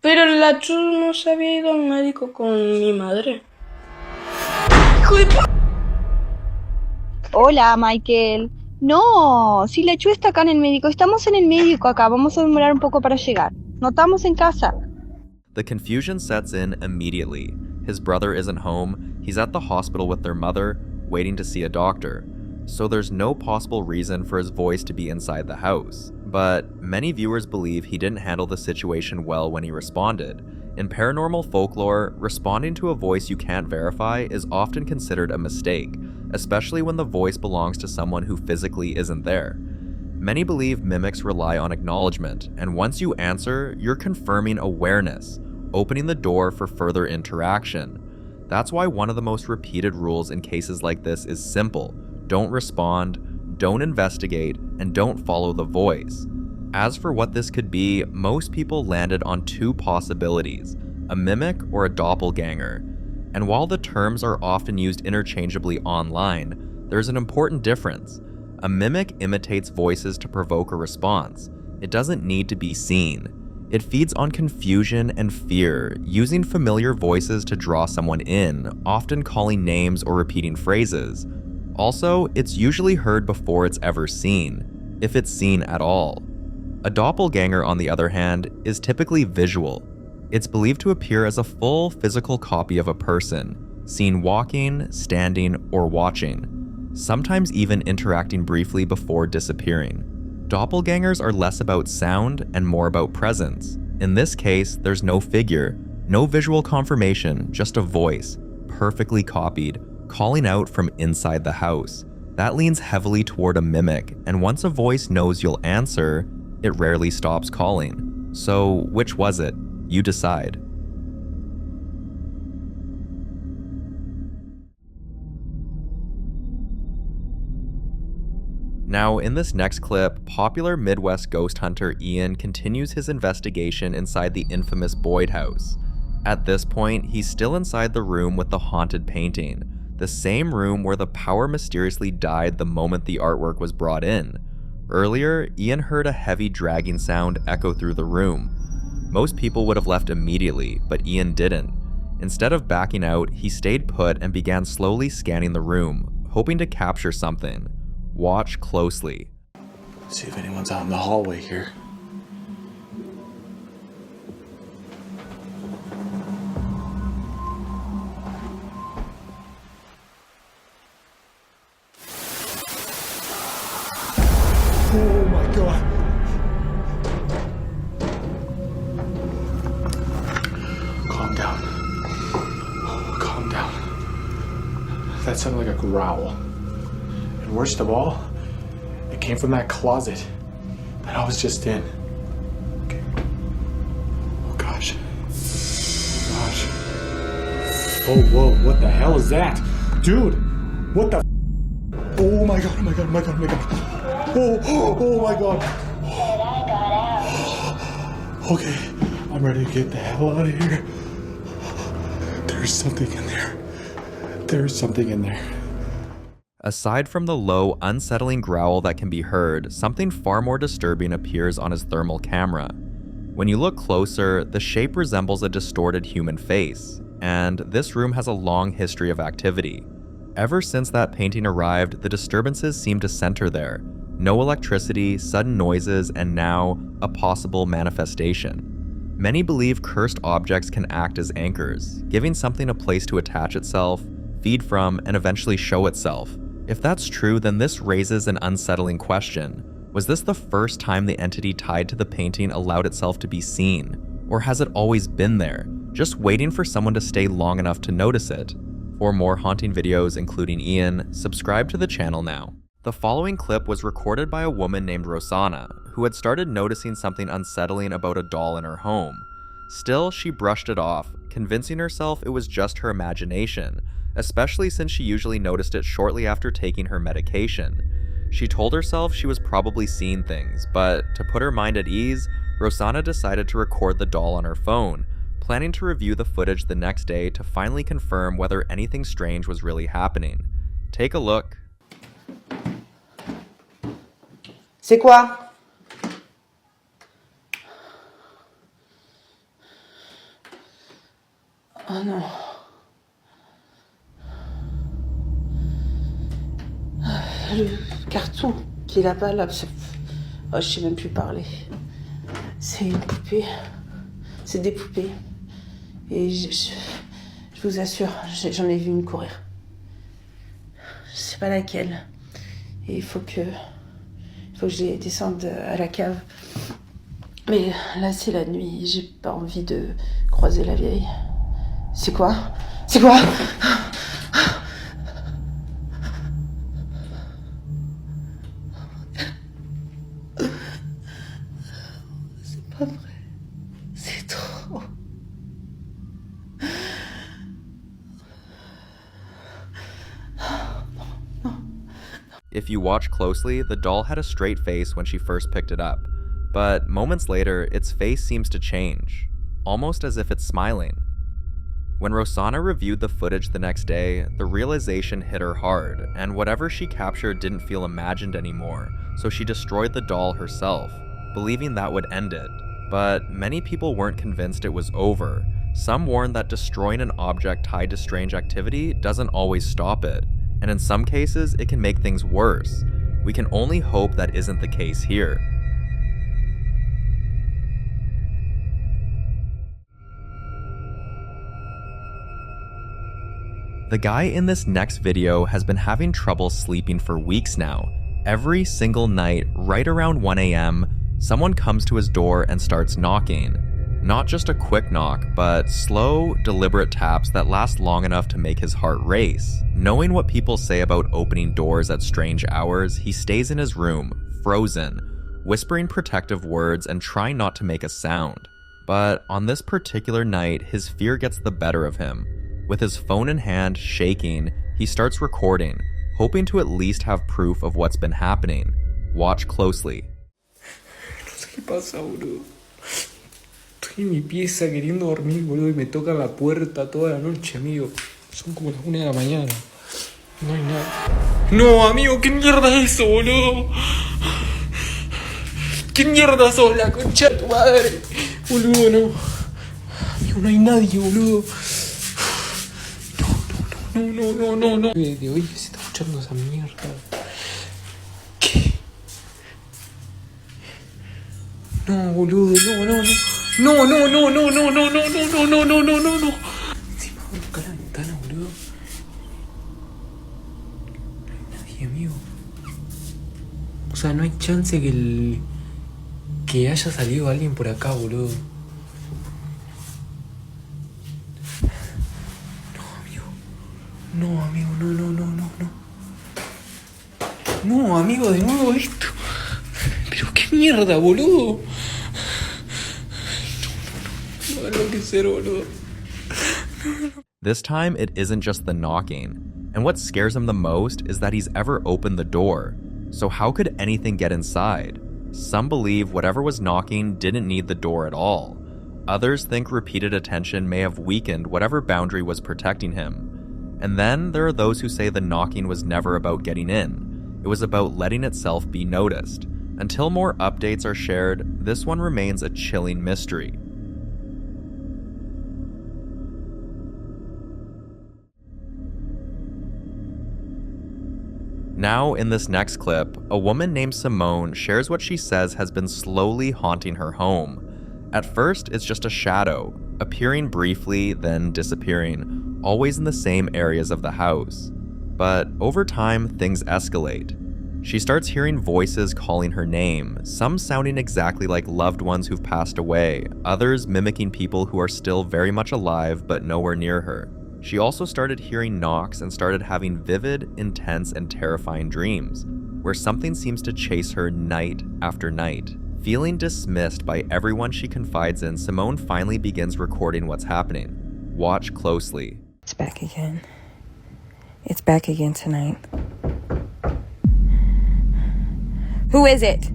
Pero la Chu no se había ido al médico con mi madre. ¡Hijo de p***! Hola, Michael. No, si la Chu está acá en el médico, estamos en el médico acá, vamos a demorar un poco para llegar. No estamos en casa. The confusion sets in immediately. His brother isn't home, he's at the hospital with their mother, waiting to see a doctor. So there's no possible reason for his voice to be inside the house. But many viewers believe he didn't handle the situation well when he responded. In paranormal folklore, responding to a voice you can't verify is often considered a mistake, especially when the voice belongs to someone who physically isn't there. Many believe mimics rely on acknowledgement, and once you answer, you're confirming awareness, opening the door for further interaction. That's why one of the most repeated rules in cases like this is simple: don't respond, don't investigate, and don't follow the voice. As for what this could be, most people landed on two possibilities, a mimic or a doppelganger. And while the terms are often used interchangeably online, there's an important difference. A mimic imitates voices to provoke a response. It doesn't need to be seen. It feeds on confusion and fear, using familiar voices to draw someone in, often calling names or repeating phrases. Also, it's usually heard before it's ever seen, if it's seen at all. A doppelganger, on the other hand, is typically visual. It's believed to appear as a full physical copy of a person, seen walking, standing, or watching, sometimes even interacting briefly before disappearing. Doppelgangers are less about sound and more about presence. In this case, there's no figure, no visual confirmation, just a voice, perfectly copied, calling out from inside the house. That leans heavily toward a mimic, and once a voice knows you'll answer, it rarely stops calling. So, which was it? You decide. Now, in this next clip, popular Midwest ghost hunter Ian continues his investigation inside the infamous Boyd house. At this point, he's still inside the room with the haunted painting, the same room where the power mysteriously died the moment the artwork was brought in. Earlier, Ian heard a heavy dragging sound echo through the room. Most people would have left immediately, but Ian didn't. Instead of backing out, he stayed put and began slowly scanning the room, hoping to capture something. Watch closely. See if anyone's out in the hallway here. Oh my god. Calm down. Oh, calm down. That sounded like a growl. And worst of all, it came from that closet that I was just in. Okay. Oh gosh. Oh gosh. Oh, whoa, what the hell is that? Dude, what the oh my god, oh my god, oh my god, oh my god. Oh my god. Okay, I'm ready to get the hell out of here. There's something in there. There's something in there. Aside from the low, unsettling growl that can be heard, something far more disturbing appears on his thermal camera. When you look closer, the shape resembles a distorted human face, and this room has a long history of activity. Ever since that painting arrived, the disturbances seem to center there. No electricity, sudden noises, and now, a possible manifestation. Many believe cursed objects can act as anchors, giving something a place to attach itself, feed from, and eventually show itself. If that's true, then this raises an unsettling question. Was this the first time the entity tied to the painting allowed itself to be seen? Or has it always been there, just waiting for someone to stay long enough to notice it? For more haunting videos, including Ian, subscribe to the channel now. The following clip was recorded by a woman named Rosanna, who had started noticing something unsettling about a doll in her home. Still, she brushed it off, convincing herself it was just her imagination, especially since she usually noticed it shortly after taking her medication. She told herself she was probably seeing things, but to put her mind at ease, Rosanna decided to record the doll on her phone, planning to review the footage the next day to finally confirm whether anything strange was really happening. Take a look. C'est quoi? Oh non. Le carton qui est là-bas, là, oh, je sais même plus parler. C'est une poupée. C'est des poupées. Et je vous assure, j'en ai vu une courir. Je sais pas laquelle. Et il faut que je descende à la cave. Mais là, c'est la nuit. J'ai pas envie de croiser la vieille. C'est quoi? C'est quoi? C'est pas vrai. C'est trop. Non, If you watch closely, the doll had a straight face when she first picked it up, but moments later, its face seems to change, almost as if it's smiling. When Rosanna reviewed the footage the next day, the realization hit her hard, and whatever she captured didn't feel imagined anymore, so she destroyed the doll herself, believing that would end it. But many people weren't convinced it was over. Some warned that destroying an object tied to strange activity doesn't always stop it, and in some cases, it can make things worse. We can only hope that isn't the case here. The guy in this next video has been having trouble sleeping for weeks now. Every single night, right around 1 a.m., someone comes to his door and starts knocking. Not just a quick knock, but slow, deliberate taps that last long enough to make his heart race. Knowing what people say about opening doors at strange hours, he stays in his room, frozen, whispering protective words and trying not to make a sound. But on this particular night, his fear gets the better of him. With his phone in hand, shaking, he starts recording, hoping to at least have proof of what's been happening. Watch closely. No sé qué pasa, boludo. Estoy en mi pieza queriendo dormir, boludo, y me toca la puerta toda la noche, amigo. Son como las 1 de la mañana. No hay nada. No, amigo, ¿qué mierda es eso, boludo? ¿Qué mierda sos, la concha de tu madre? Boludo, no. Amigo, no hay nadie, boludo. No. De hoy se está escuchando esa mierda. ¿Qué? No, boludo, no. No. Encima voy a buscar la ventana, boludo. No hay nadie, amigo. O sea, no hay chance que haya salido alguien por acá, boludo. No, amigo, no. No, amigo, de nuevo esto. Pero qué mierda, boludo. No va a enloquecer, boludo. This time, it isn't just the knocking. And what scares him the most is that he's ever opened the door. So how could anything get inside? Some believe whatever was knocking didn't need the door at all. Others think repeated attention may have weakened whatever boundary was protecting him. And then there are those who say the knocking was never about getting in. It was about letting itself be noticed. Until more updates are shared, this one remains a chilling mystery. Now, in this next clip, a woman named Simone shares what she says has been slowly haunting her home. At first, it's just a shadow, appearing briefly, then disappearing, always in the same areas of the house. But over time, things escalate. She starts hearing voices calling her name, some sounding exactly like loved ones who've passed away, others mimicking people who are still very much alive but nowhere near her. She also started hearing knocks and started having vivid, intense, and terrifying dreams, where something seems to chase her night after night. Feeling dismissed by everyone she confides in, Simone finally begins recording what's happening. Watch closely. It's back again. It's back again tonight. Who is it?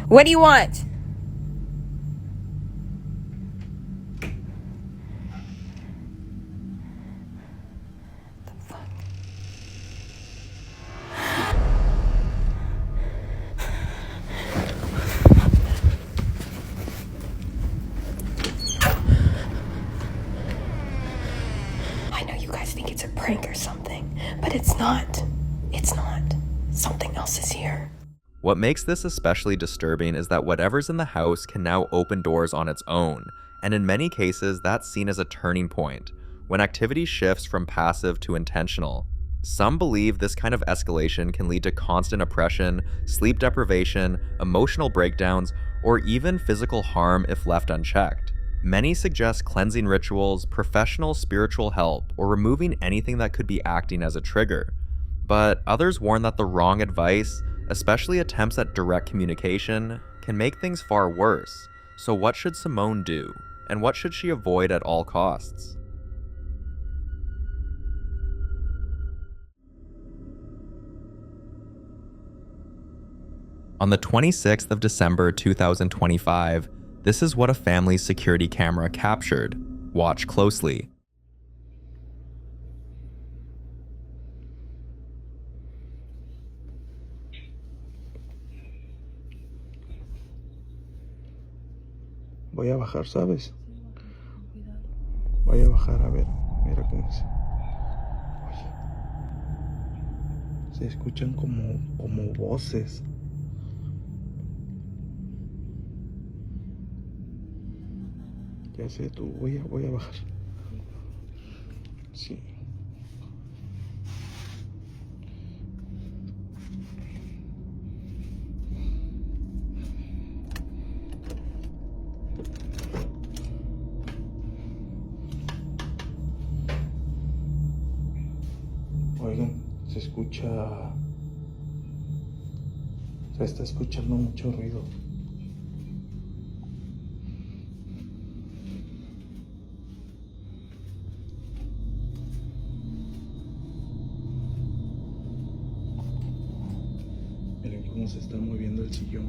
What do you want? Prank or something, but it's not. It's not. Something else is here. What makes this especially disturbing is that whatever's in the house can now open doors on its own, and in many cases that's seen as a turning point, when activity shifts from passive to intentional. Some believe this kind of escalation can lead to constant oppression, sleep deprivation, emotional breakdowns, or even physical harm if left unchecked. Many suggest cleansing rituals, professional spiritual help, or removing anything that could be acting as a trigger. But others warn that the wrong advice, especially attempts at direct communication, can make things far worse. So what should Simone do? And what should she avoid at all costs? On the 26th of December 2025, this is what a family's security camera captured. Watch closely. Voy a bajar, ¿sabes? Voy a bajar, a ver. Mira cómo se... Oye. Se escuchan como voces. Ya sé, tú, voy a bajar. Sí. Oigan, se escucha... Se está escuchando mucho ruido. Miren cómo se está moviendo el sillón.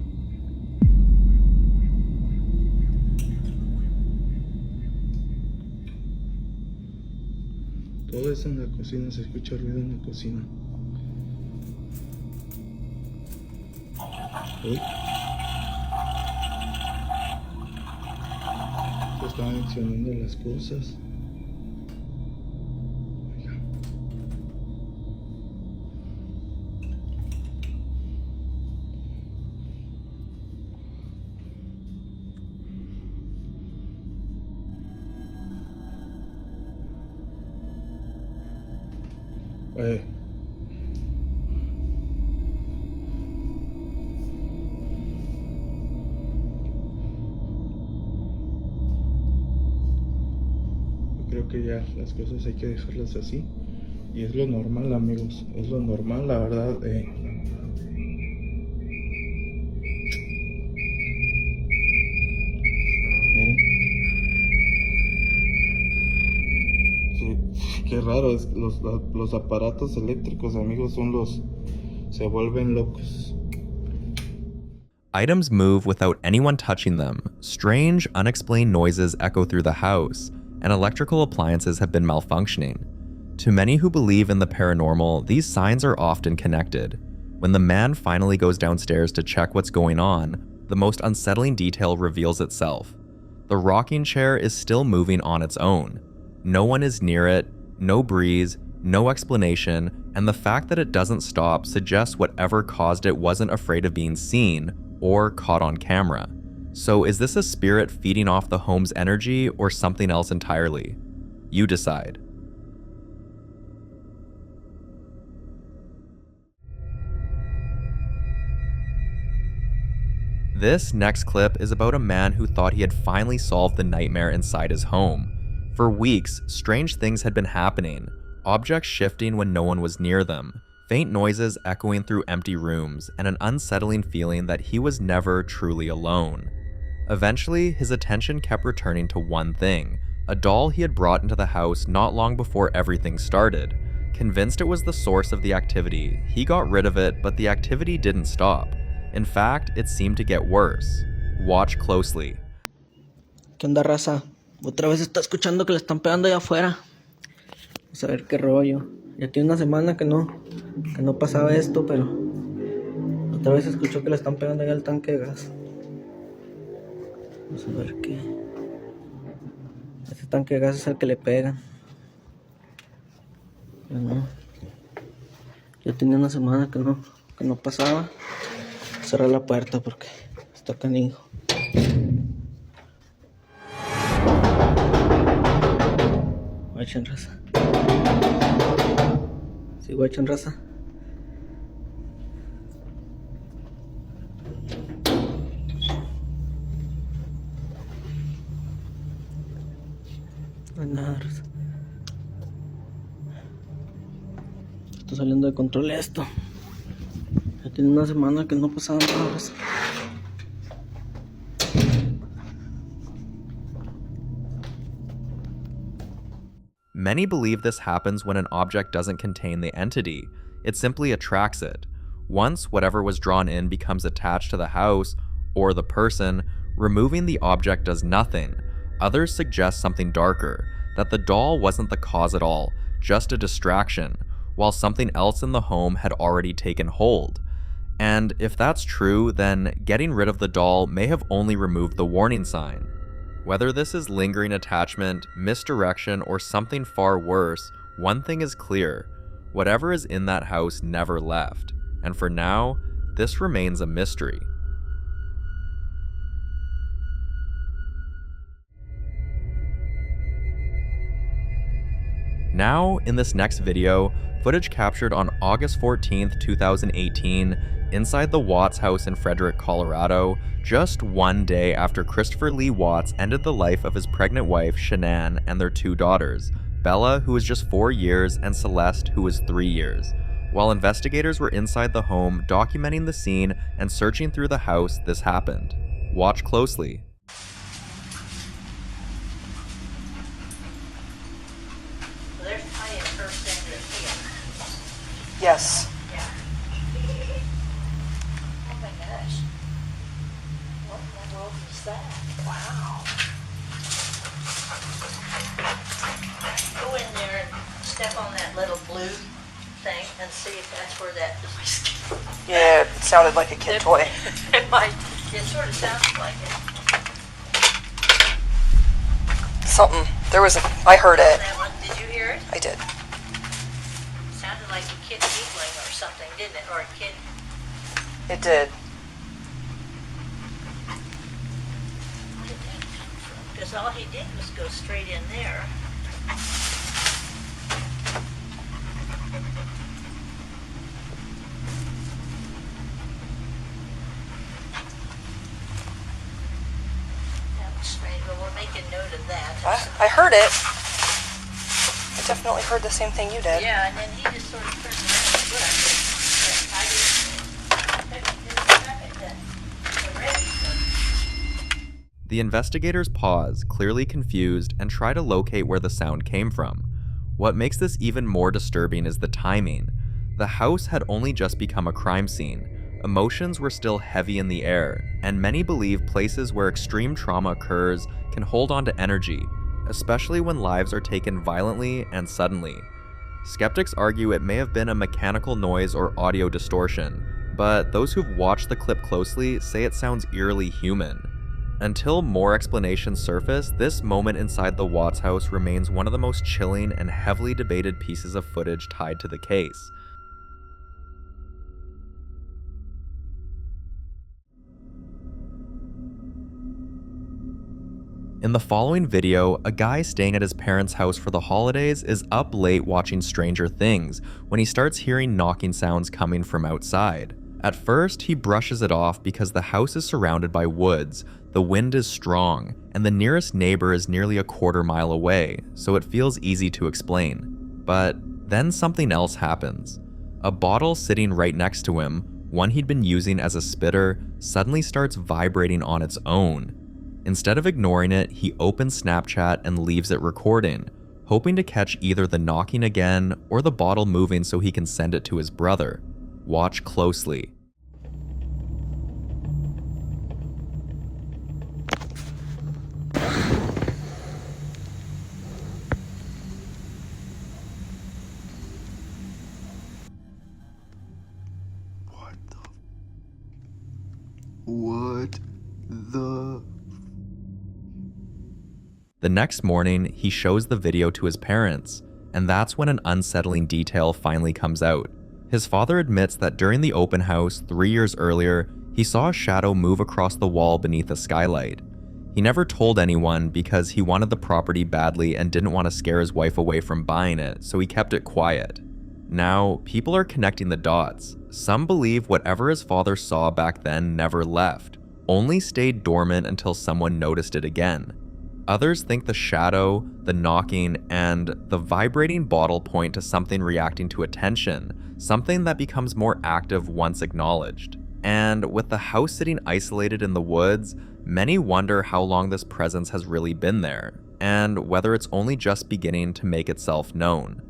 Todo eso en la cocina, se escucha ruido en la cocina. Uy. Se están accionando las cosas. Yo creo que ya las cosas hay que dejarlas así. Y es lo normal, amigos. Es lo normal, la verdad. Miren. Sí, qué raro. Los aparatos eléctricos, amigos, son los... Se vuelven locos. Items move without anyone touching them. Strange, unexplained noises echo through the house, and electrical appliances have been malfunctioning. To many who believe in the paranormal, these signs are often connected. When the man finally goes downstairs to check what's going on, the most unsettling detail reveals itself. The rocking chair is still moving on its own. No one is near it, no breeze, no explanation, and the fact that it doesn't stop suggests whatever caused it wasn't afraid of being seen or caught on camera. So is this a spirit feeding off the home's energy or something else entirely? You decide. This next clip is about a man who thought he had finally solved the nightmare inside his home. For weeks, strange things had been happening, objects shifting when no one was near them, faint noises echoing through empty rooms, and an unsettling feeling that he was never truly alone. Eventually, his attention kept returning to one thing, a doll he had brought into the house not long before everything started. Convinced it was the source of the activity, he got rid of it, but the activity didn't stop. In fact, it seemed to get worse. Watch closely. ¿Qué onda, raza? Otra vez está escuchando que le están pegando allá afuera. Vamos a ver qué rollo. Ya tiene una semana que no pasaba esto, pero otra vez escuchó que le están pegando allá al tanque de gas. Vamos a ver qué. Este tanque de gas es el que le pegan. Pero no. Ya tenía una semana que no pasaba. Cerrar la puerta porque está canijo. Guachen, raza. Sí, guachen, raza. No hay nada, raza. Está saliendo de control esto. Ya tiene una semana que no pasaba nada, raza. Many believe this happens when an object doesn't contain the entity, it simply attracts it. Once whatever was drawn in becomes attached to the house or the person, removing the object does nothing. Others suggest something darker, that the doll wasn't the cause at all, just a distraction, while something else in the home had already taken hold. And if that's true, then getting rid of the doll may have only removed the warning sign. Whether this is lingering attachment, misdirection, or something far worse, one thing is clear: whatever is in that house never left. And for now, this remains a mystery. Now, in this next video, footage captured on August 14th, 2018, inside the Watts house in Frederick, Colorado, just one day after Christopher Lee Watts ended the life of his pregnant wife, Shanann, and their 2 daughters, Bella, who was just 4 years, and Celeste, who was 3 years. While investigators were inside the home documenting the scene and searching through the house, this happened. Watch closely. There's plenty of first things here. Yes. Yeah. Oh my gosh. What in the world is that? Wow. Go in there and step on that little blue thing and see if that's where that noise came from. Yeah, it sounded like a kid toy. It might. It sort of sounds like it. Something. There was a. I heard it. That one, did you hear it? I did. It sounded like a kid giggling or something, didn't it? Or a kid. It did. Where did that come from? Because all he did was go straight in there. That was strange. Well, we're making note of that. I heard it. I definitely heard the same thing you did. Yeah, and then he just sort of turned around and looked. But I didn't expect that already. The investigators pause, clearly confused, and try to locate where the sound came from. What makes this even more disturbing is the timing. The house had only just become a crime scene. Emotions were still heavy in the air, and many believe places where extreme trauma occurs can hold on to energy, especially when lives are taken violently and suddenly. Skeptics argue it may have been a mechanical noise or audio distortion, but those who've watched the clip closely say it sounds eerily human. Until more explanations surface, this moment inside the Watts house remains one of the most chilling and heavily debated pieces of footage tied to the case. In the following video, a guy staying at his parents' house for the holidays is up late watching Stranger Things when he starts hearing knocking sounds coming from outside. At first, he brushes it off because the house is surrounded by woods, the wind is strong, and the nearest neighbor is nearly a quarter mile away, so it feels easy to explain. But then something else happens. A bottle sitting right next to him, one he'd been using as a spitter, suddenly starts vibrating on its own. Instead of ignoring it, he opens Snapchat and leaves it recording, hoping to catch either the knocking again or the bottle moving so he can send it to his brother. Watch closely. What the? The next morning, he shows the video to his parents, and that's when an unsettling detail finally comes out. His father admits that during the open house 3 years earlier, he saw a shadow move across the wall beneath a skylight. He never told anyone because he wanted the property badly and didn't want to scare his wife away from buying it, so he kept it quiet. Now, people are connecting the dots. Some believe whatever his father saw back then never left, only stayed dormant until someone noticed it again. Others think the shadow, the knocking, and the vibrating bottle point to something reacting to attention, something that becomes more active once acknowledged. And with the house sitting isolated in the woods, many wonder how long this presence has really been there, and whether it's only just beginning to make itself known.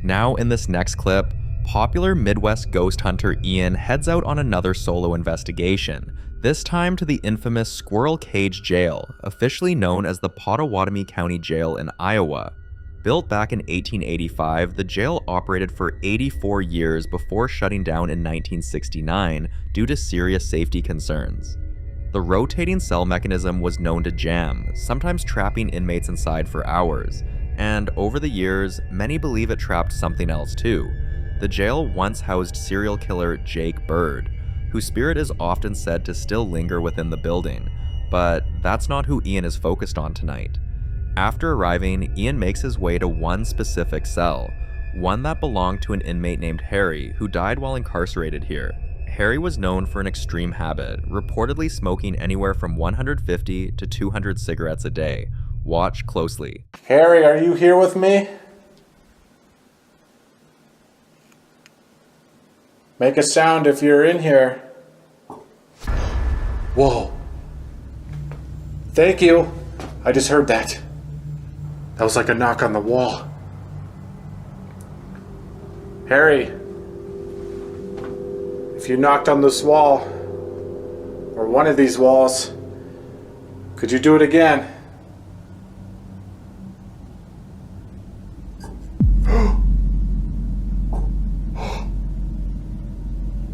Now in this next clip, popular Midwest ghost hunter Ian heads out on another solo investigation, this time to the infamous Squirrel Cage Jail, officially known as the Pottawatomie County Jail in Iowa. Built back in 1885, the jail operated for 84 years before shutting down in 1969 due to serious safety concerns. The rotating cell mechanism was known to jam, sometimes trapping inmates inside for hours, and over the years, many believe it trapped something else too. The jail once housed serial killer Jake Bird, whose spirit is often said to still linger within the building, but that's not who Ian is focused on tonight. After arriving, Ian makes his way to one specific cell, one that belonged to an inmate named Harry who died while incarcerated here. Harry was known for an extreme habit, reportedly smoking anywhere from 150 to 200 cigarettes a day. Watch closely. Harry, are you here with me? Make a sound if you're in here. Whoa. Thank you. I just heard that. That was like a knock on the wall. Harry, if you knocked on this wall, or one of these walls, could you do it again?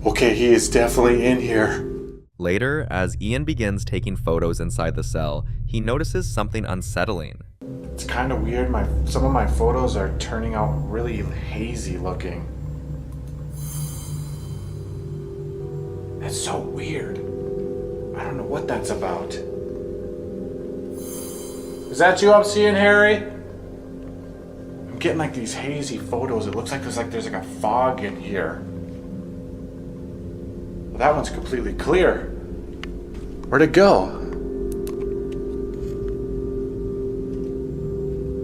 Okay, he is definitely in here. Later, as Ian begins taking photos inside the cell, he notices something unsettling. It's kind of weird. Some of my photos are turning out really hazy looking. That's so weird. I don't know what that's about. Is that you I'm seeing, Harry? I'm getting like these hazy photos. It looks like there's like a fog in here. Well, that one's completely clear. Where'd it go?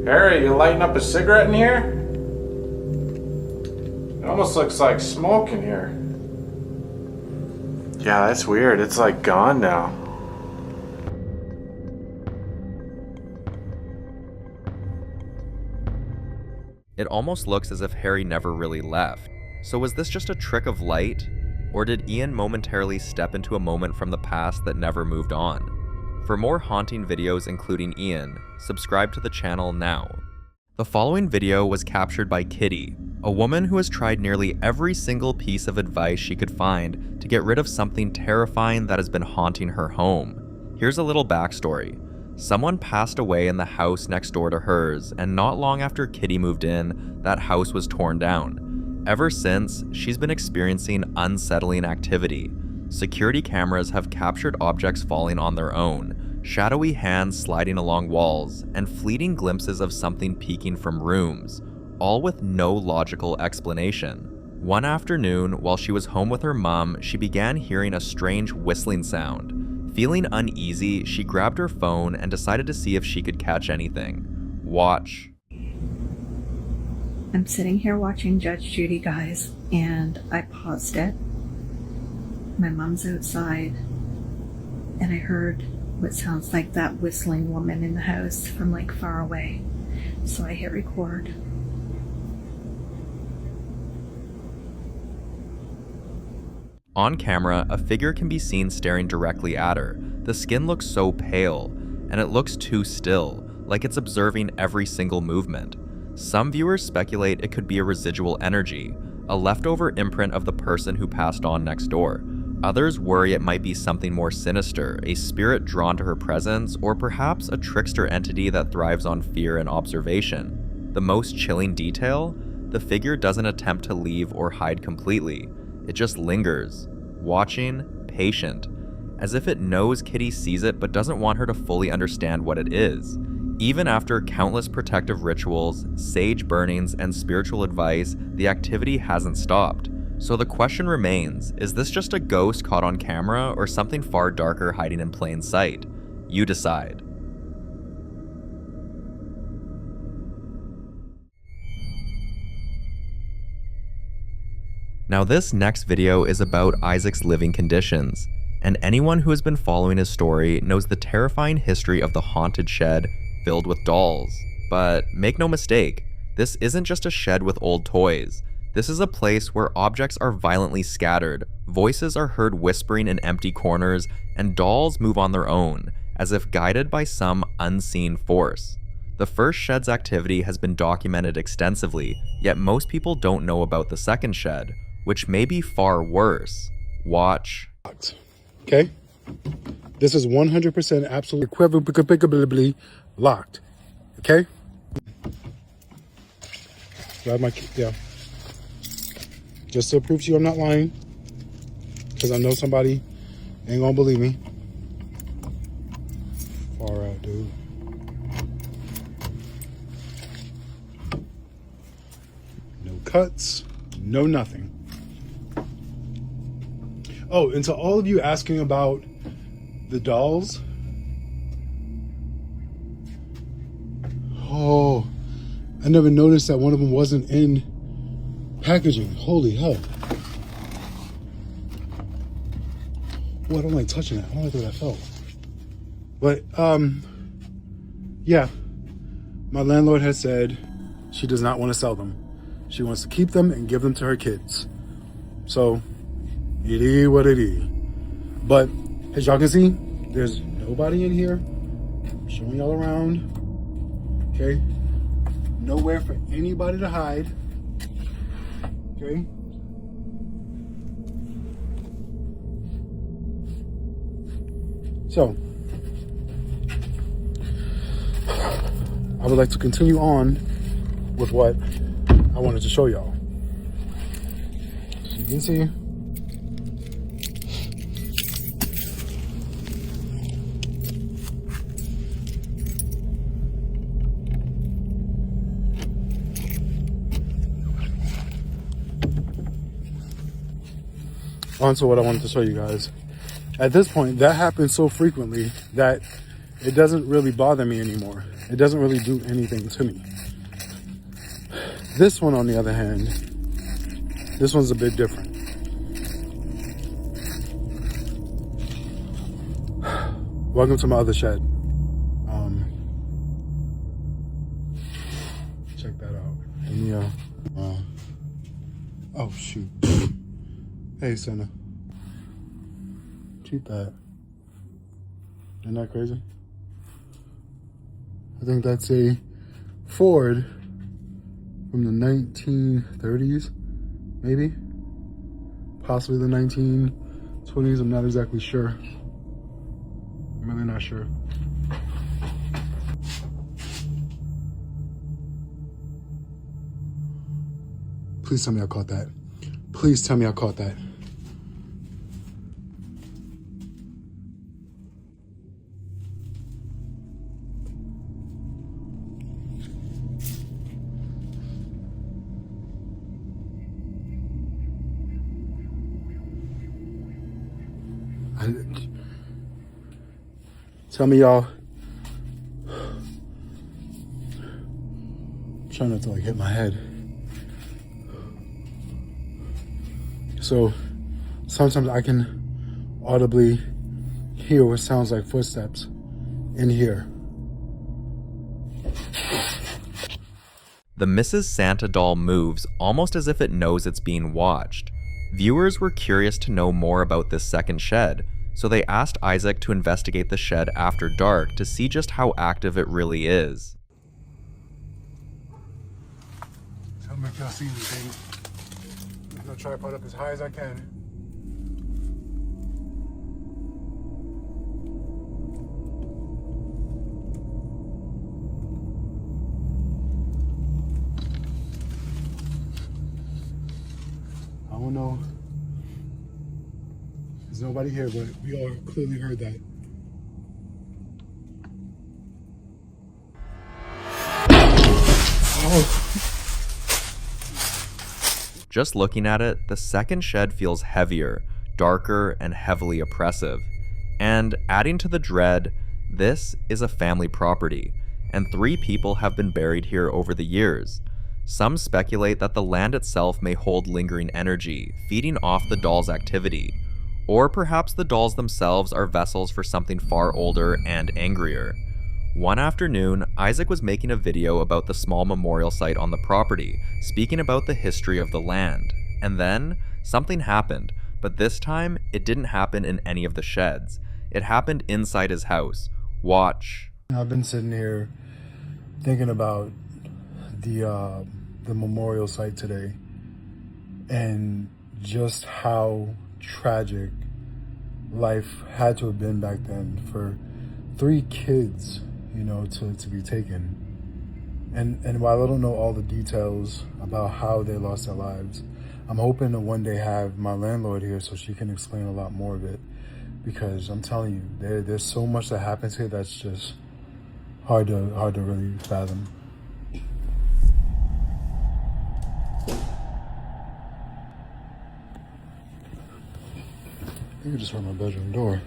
Harry, you lighting up a cigarette in here? It almost looks like smoke in here. Yeah, that's weird. It's like gone now. It almost looks as if Harry never really left. So was this just a trick of light? Or did Ian momentarily step into a moment from the past that never moved on? For more haunting videos including Ian, subscribe to the channel now. The following video was captured by Kitty, a woman who has tried nearly every single piece of advice she could find to get rid of something terrifying that has been haunting her home. Here's a little backstory. Someone passed away in the house next door to hers, and not long after Kitty moved in, that house was torn down. Ever since, she's been experiencing unsettling activity. Security cameras have captured objects falling on their own, shadowy hands sliding along walls, and fleeting glimpses of something peeking from rooms, all with no logical explanation. One afternoon, while she was home with her mom, she began hearing a strange whistling sound. Feeling uneasy, she grabbed her phone and decided to see if she could catch anything. Watch. I'm sitting here watching Judge Judy, guys, and I paused it. My mom's outside, and I heard what sounds like that whistling woman in the house from like far away. So I hit record. On camera, a figure can be seen staring directly at her. The skin looks so pale, and it looks too still, like it's observing every single movement. Some viewers speculate it could be a residual energy, a leftover imprint of the person who passed on next door. Others worry it might be something more sinister, a spirit drawn to her presence, or perhaps a trickster entity that thrives on fear and observation. The most chilling detail? The figure doesn't attempt to leave or hide completely. It just lingers, watching, patient, as if it knows Kitty sees it but doesn't want her to fully understand what it is. Even after countless protective rituals, sage burnings, and spiritual advice, the activity hasn't stopped. So the question remains, is this just a ghost caught on camera or something far darker hiding in plain sight? You decide. Now this next video is about Isaac's living conditions, and anyone who has been following his story knows the terrifying history of the haunted shed filled with dolls. But make no mistake, This isn't just a shed with old toys. This is a place where objects are violently scattered, voices are heard whispering in empty corners, and dolls move on their own, as if guided by some unseen force. The first shed's activity has been documented extensively, yet most people don't know about the second shed, which may be far worse. Watch. Okay? This is 100% absolutely equivocably locked. Okay? Grab my, yeah. Just to prove to you I'm not lying, because I know somebody ain't gonna believe me. Far out, dude. No cuts, no nothing. Oh, and to all of you asking about the dolls. Oh, I never noticed that one of them wasn't in packaging. Holy hell. Oh, I don't like touching that. I don't like what I felt. But, yeah. My landlord has said she does not want to sell them. She wants to keep them and give them to her kids. So, it is what it is. But, as y'all can see, there's nobody in here. I'm showing y'all around. Okay? Nowhere for anybody to hide. Okay? So, I would like to continue on with what I wanted to show y'all. So you can see. On to what I wanted to show you guys. At this point, that happens so frequently that it doesn't really bother me anymore. It doesn't really do anything to me. This one, on the other hand, this one's a bit different. Welcome to my other shed. Check that out. And yeah. Oh shoot. Hey, Senna. Keep that. Isn't that crazy? I think that's a Ford from the 1930s, maybe? Possibly the 1920s, I'm not exactly sure. I'm really not sure. Please tell me I caught that. Please tell me I caught that. Tell me y'all. I'm trying not to like hit my head. So sometimes I can audibly hear what sounds like footsteps in here. The Mrs. Santa doll moves almost as if it knows it's being watched. Viewers were curious to know more about this second shed, so they asked Isaac to investigate the shed after dark to see just how active it really is. Tell me if y'all see anything. I'm gonna try to put up as high as I can. I don't know. There's nobody here, but we all clearly heard that. Oh. Just looking at it, the second shed feels heavier, darker, and heavily oppressive. And adding to the dread, this is a family property, and 3 people have been buried here over the years. Some speculate that the land itself may hold lingering energy, feeding off the doll's activity. Or perhaps the dolls themselves are vessels for something far older and angrier. One afternoon, Isaac was making a video about the small memorial site on the property, speaking about the history of the land. And then, something happened, but this time, it didn't happen in any of the sheds. It happened inside his house. Watch. I've been sitting here thinking about the memorial site today and just how tragic life had to have been back then for 3 kids, you know, to be taken. And while I don't know all the details about how they lost their lives, I'm hoping to one day have my landlord here so she can explain a lot more of it, because I'm telling you, there's so much that happens here that's just hard to really fathom. I think I just heard my bedroom door.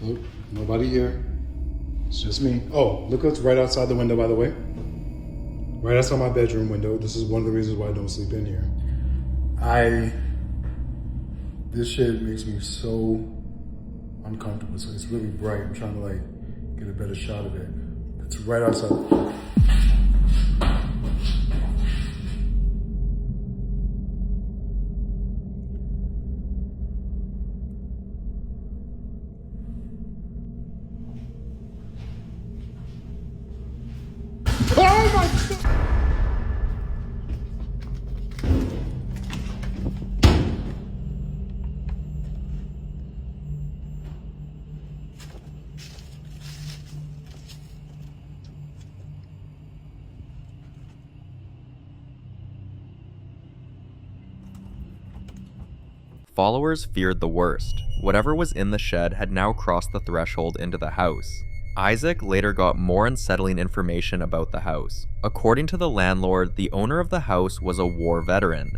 Look, nobody here. It's just me. Oh, look what's right outside the window, by the way. Right outside my bedroom window. This is one of the reasons why I don't sleep in here. This shit makes me so uncomfortable. So it's really bright. I'm trying to like get a better shot of it. It's right outside. Oh my God! Followers feared the worst. Whatever was in the shed had now crossed the threshold into the house. Isaac later got more unsettling information about the house. According to the landlord, the owner of the house was a war veteran.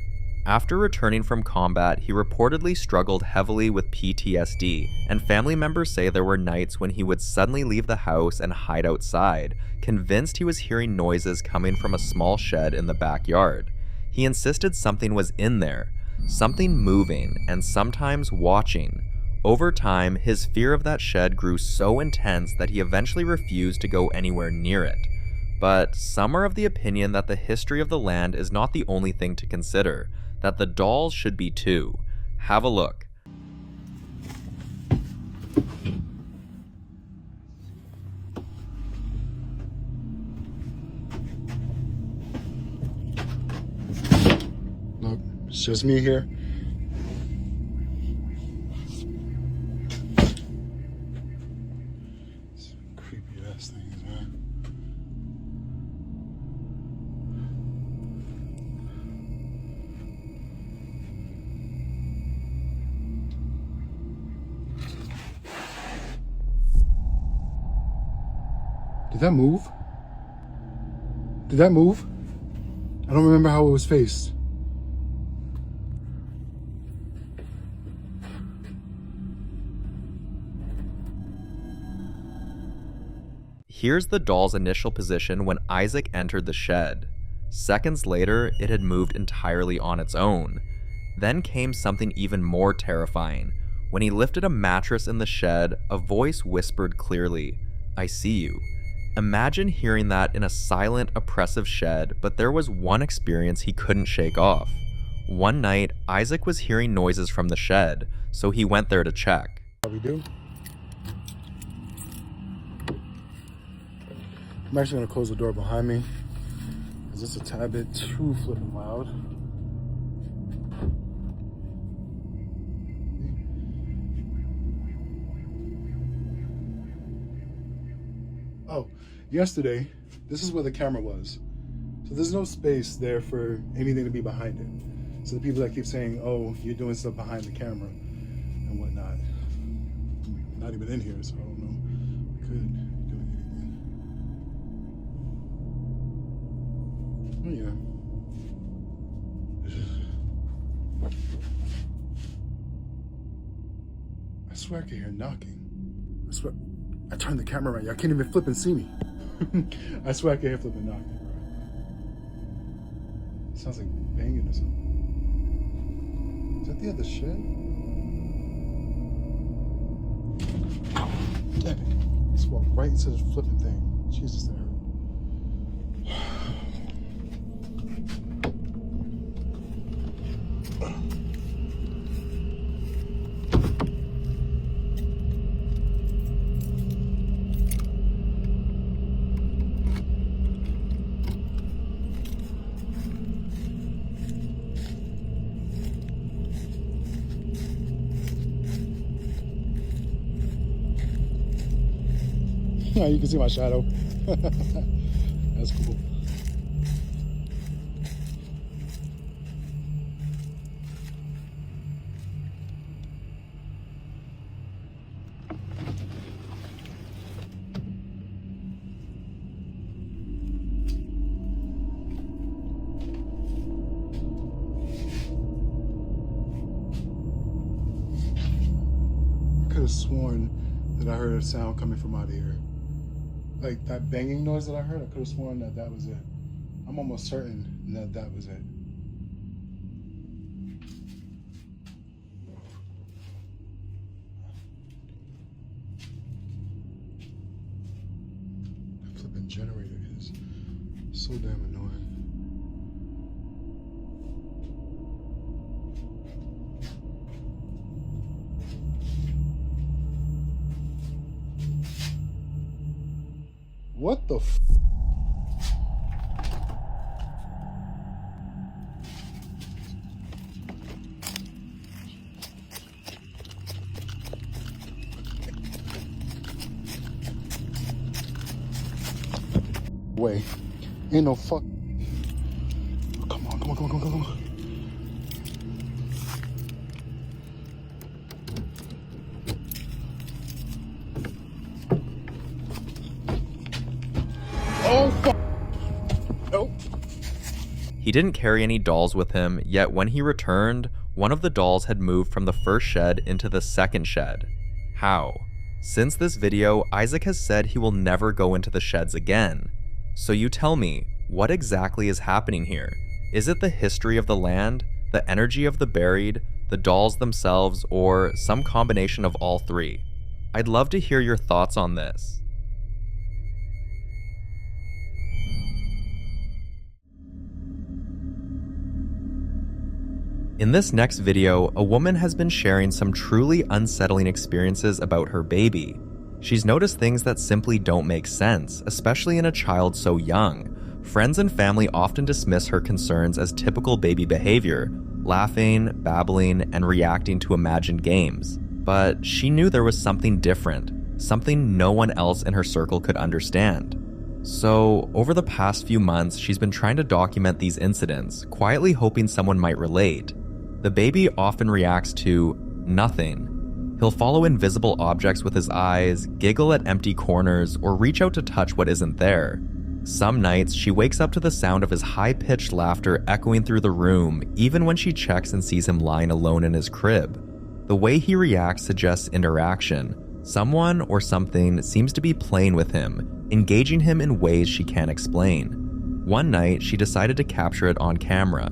After returning from combat, he reportedly struggled heavily with PTSD, and family members say there were nights when he would suddenly leave the house and hide outside, convinced he was hearing noises coming from a small shed in the backyard. He insisted something was in there, something moving, and sometimes watching. Over time, his fear of that shed grew so intense that he eventually refused to go anywhere near it. But some are of the opinion that the history of the land is not the only thing to consider, that the dolls should be too. Have a look. Look, it's just me here. Creepy ass things, man. Did that move? Did that move? I don't remember how it was faced. Here's the doll's initial position when Isaac entered the shed. Seconds later, it had moved entirely on its own. Then came something even more terrifying. When he lifted a mattress in the shed, a voice whispered clearly, "I see you." Imagine hearing that in a silent, oppressive shed, but there was one experience he couldn't shake off. One night, Isaac was hearing noises from the shed, so he went there to check. How we do? I'm actually gonna close the door behind me, because it's a tad bit too flippin' loud. Oh, yesterday, this is where the camera was. So there's no space there for anything to be behind it. So the people that keep saying, oh, you're doing stuff behind the camera and whatnot. I'm not even in here, so I don't know. I could be doing anything. Oh yeah. I swear I can hear knocking. I swear. I turned the camera around. Y'all can't even flip and see me. I swear I can hear flipping knocking, bro. Sounds like banging or something. Is that the other shed? Damn it. Just walked right into the flipping thing. Jesus, that hurt. Yeah, you can see my shadow. That's cool. I could have sworn that I heard a sound coming from out of here. Like that banging noise that I heard, I could have sworn that that was it. I'm almost certain that that was it. That flipping generator is so damn annoying. What the f? Way. Ain't no fuck. Come on, come on, come on, come on, come on. Oh, fuck. Nope. He didn't carry any dolls with him, yet when he returned, one of the dolls had moved from the first shed into the second shed. How? Since this video, Isaac has said he will never go into the sheds again. So you tell me, what exactly is happening here? Is it the history of the land, the energy of the buried, the dolls themselves, or some combination of all three? I'd love to hear your thoughts on this. In this next video, a woman has been sharing some truly unsettling experiences about her baby. She's noticed things that simply don't make sense, especially in a child so young. Friends and family often dismiss her concerns as typical baby behavior, laughing, babbling, and reacting to imagined games. But she knew there was something different, something no one else in her circle could understand. So, over the past few months, she's been trying to document these incidents, quietly hoping someone might relate. The baby often reacts to nothing. He'll follow invisible objects with his eyes, giggle at empty corners, or reach out to touch what isn't there. Some nights, she wakes up to the sound of his high-pitched laughter echoing through the room, even when she checks and sees him lying alone in his crib. The way he reacts suggests interaction. Someone or something seems to be playing with him, engaging him in ways she can't explain. One night, she decided to capture it on camera.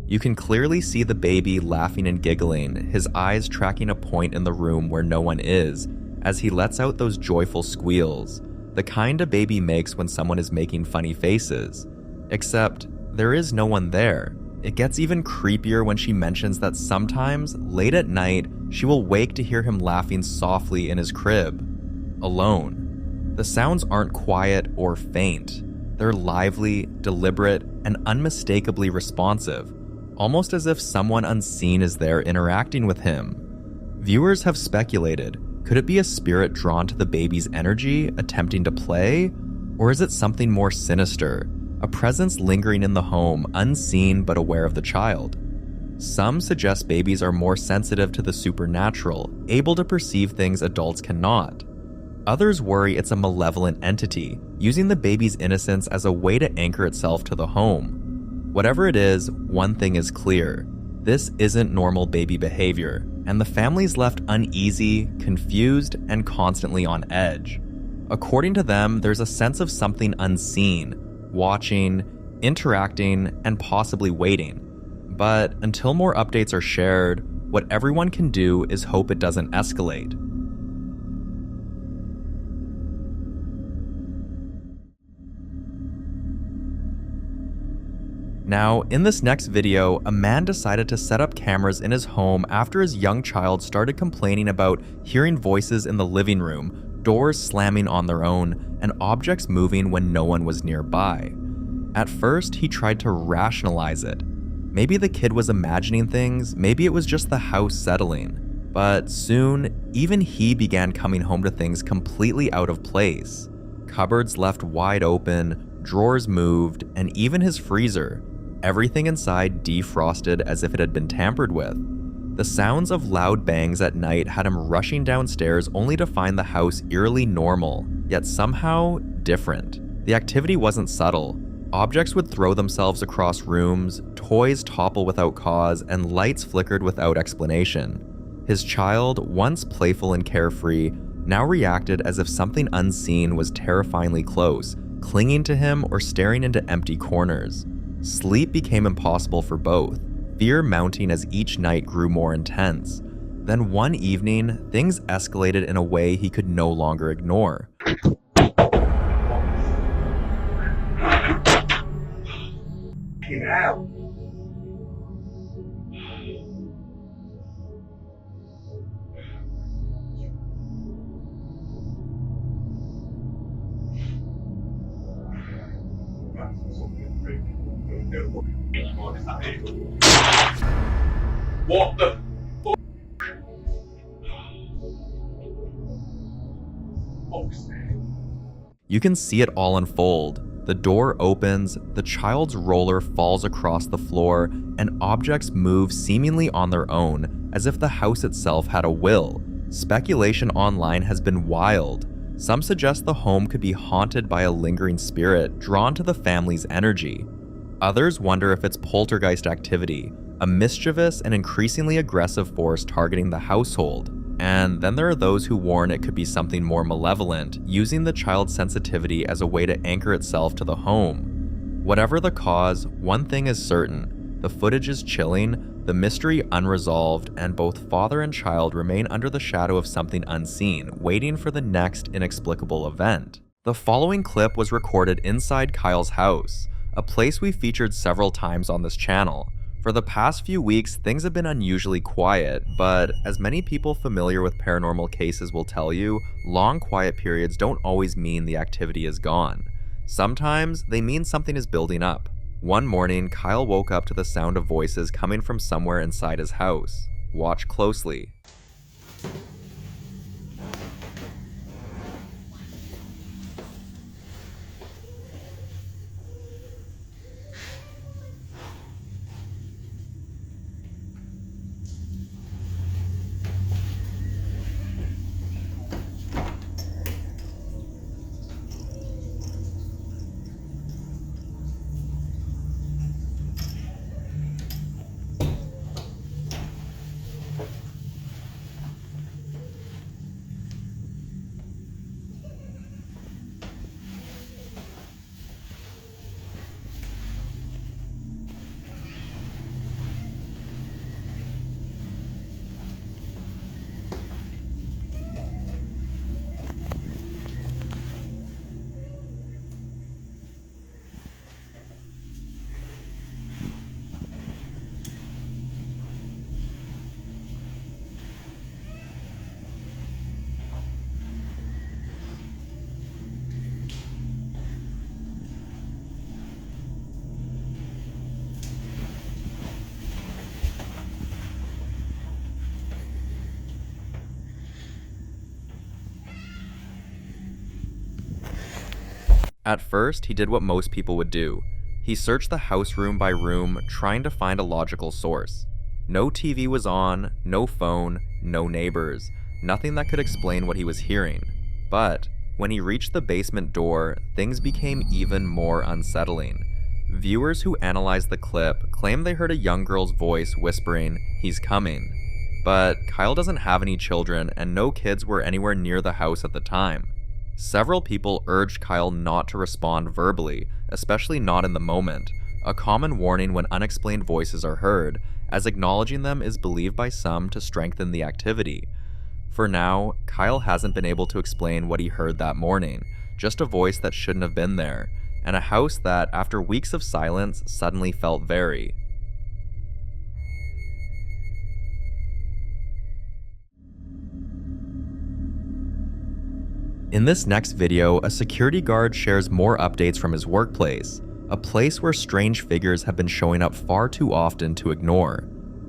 You can clearly see the baby laughing and giggling, his eyes tracking a point in the room where no one is, as he lets out those joyful squeals, the kind a baby makes when someone is making funny faces. Except, there is no one there. It gets even creepier when she mentions that sometimes, late at night, she will wake to hear him laughing softly in his crib, alone. The sounds aren't quiet or faint. They're lively, deliberate, and unmistakably responsive, almost as if someone unseen is there interacting with him. Viewers have speculated, could it be a spirit drawn to the baby's energy, attempting to play? Or is it something more sinister, a presence lingering in the home, unseen but aware of the child? Some suggest babies are more sensitive to the supernatural, able to perceive things adults cannot. Others worry it's a malevolent entity, using the baby's innocence as a way to anchor itself to the home. Whatever it is, one thing is clear. This isn't normal baby behavior, and the family's left uneasy, confused, and constantly on edge. According to them, there's a sense of something unseen, watching, interacting, and possibly waiting. But until more updates are shared, what everyone can do is hope it doesn't escalate. Now, in this next video, a man decided to set up cameras in his home after his young child started complaining about hearing voices in the living room, doors slamming on their own, and objects moving when no one was nearby. At first, he tried to rationalize it. Maybe the kid was imagining things, maybe it was just the house settling. But soon, even he began coming home to things completely out of place. Cupboards left wide open, drawers moved, and even his freezer. Everything inside defrosted as if it had been tampered with. The sounds of loud bangs at night had him rushing downstairs only to find the house eerily normal, yet somehow different. The activity wasn't subtle. Objects would throw themselves across rooms, toys topple without cause, and lights flickered without explanation. His child, once playful and carefree, now reacted as if something unseen was terrifyingly close, clinging to him or staring into empty corners. Sleep became impossible for both, fear mounting as each night grew more intense. Then one evening, things escalated in a way he could no longer ignore. Get out. What the You can see it all unfold. The door opens, the child's roller falls across the floor, and objects move seemingly on their own, as if the house itself had a will. Speculation online has been wild. Some suggest the home could be haunted by a lingering spirit drawn to the family's energy. Others wonder if it's poltergeist activity, a mischievous and increasingly aggressive force targeting the household. And then there are those who warn it could be something more malevolent, using the child's sensitivity as a way to anchor itself to the home. Whatever the cause, one thing is certain. The footage is chilling, the mystery unresolved, and both father and child remain under the shadow of something unseen, waiting for the next inexplicable event. The following clip was recorded inside Kyle's house, a place we featured several times on this channel. For the past few weeks, things have been unusually quiet, but as many people familiar with paranormal cases will tell you, long quiet periods don't always mean the activity is gone. Sometimes they mean something is building up. One morning, Kyle woke up to the sound of voices coming from somewhere inside his house. Watch closely. At first, he did what most people would do. He searched the house room by room, trying to find a logical source. No TV was on, no phone, no neighbors, nothing that could explain what he was hearing. But when he reached the basement door, things became even more unsettling. Viewers who analyzed the clip claim they heard a young girl's voice whispering, "He's coming." But Kyle doesn't have any children and no kids were anywhere near the house at the time. Several people urged Kyle not to respond verbally, especially not in the moment, a common warning when unexplained voices are heard, as acknowledging them is believed by some to strengthen the activity. For now, Kyle hasn't been able to explain what he heard that morning, just a voice that shouldn't have been there, and a house that, after weeks of silence, suddenly felt very. In this next video, a security guard shares more updates from his workplace, a place where strange figures have been showing up far too often to ignore.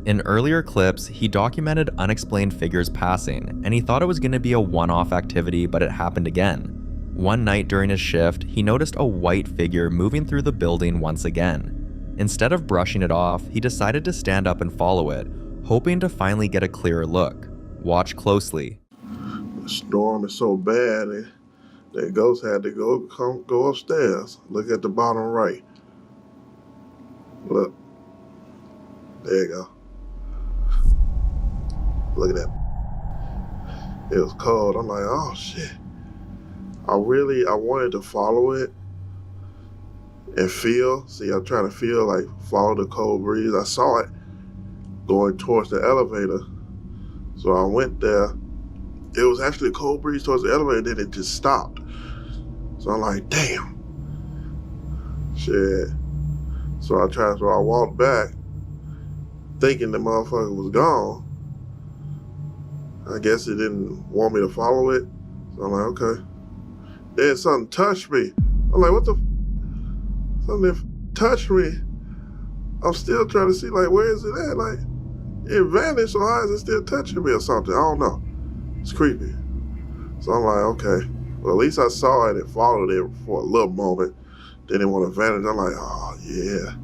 In earlier clips, he documented unexplained figures passing, and he thought it was going to be a one-off activity, but it happened again. One night during his shift, he noticed a white figure moving through the building once again. Instead of brushing it off, he decided to stand up and follow it, hoping to finally get a clearer look. Watch closely. The storm is so bad that Ghost had to go upstairs. Look at the bottom right. Look. There you go. Look at that. It was cold. I'm like, oh shit. I wanted to follow it and feel. See, I'm trying to feel, like, follow the cold breeze. I saw it going towards the elevator. So I went there. It was actually a cold breeze towards the elevator, then it just stopped. So I'm like, damn. Shit. So I walked back, thinking the motherfucker was gone. I guess it didn't want me to follow it. So I'm like, okay. Then something touched me. I'm like, what the? Something touched me. I'm still trying to see, like, where is it at? Like, it vanished, so how is it still touching me or something? I don't know. It's creepy. So I'm like, okay. Well, at least I saw it and followed it for a little moment. Then it went to vanish. I'm like, oh, yeah.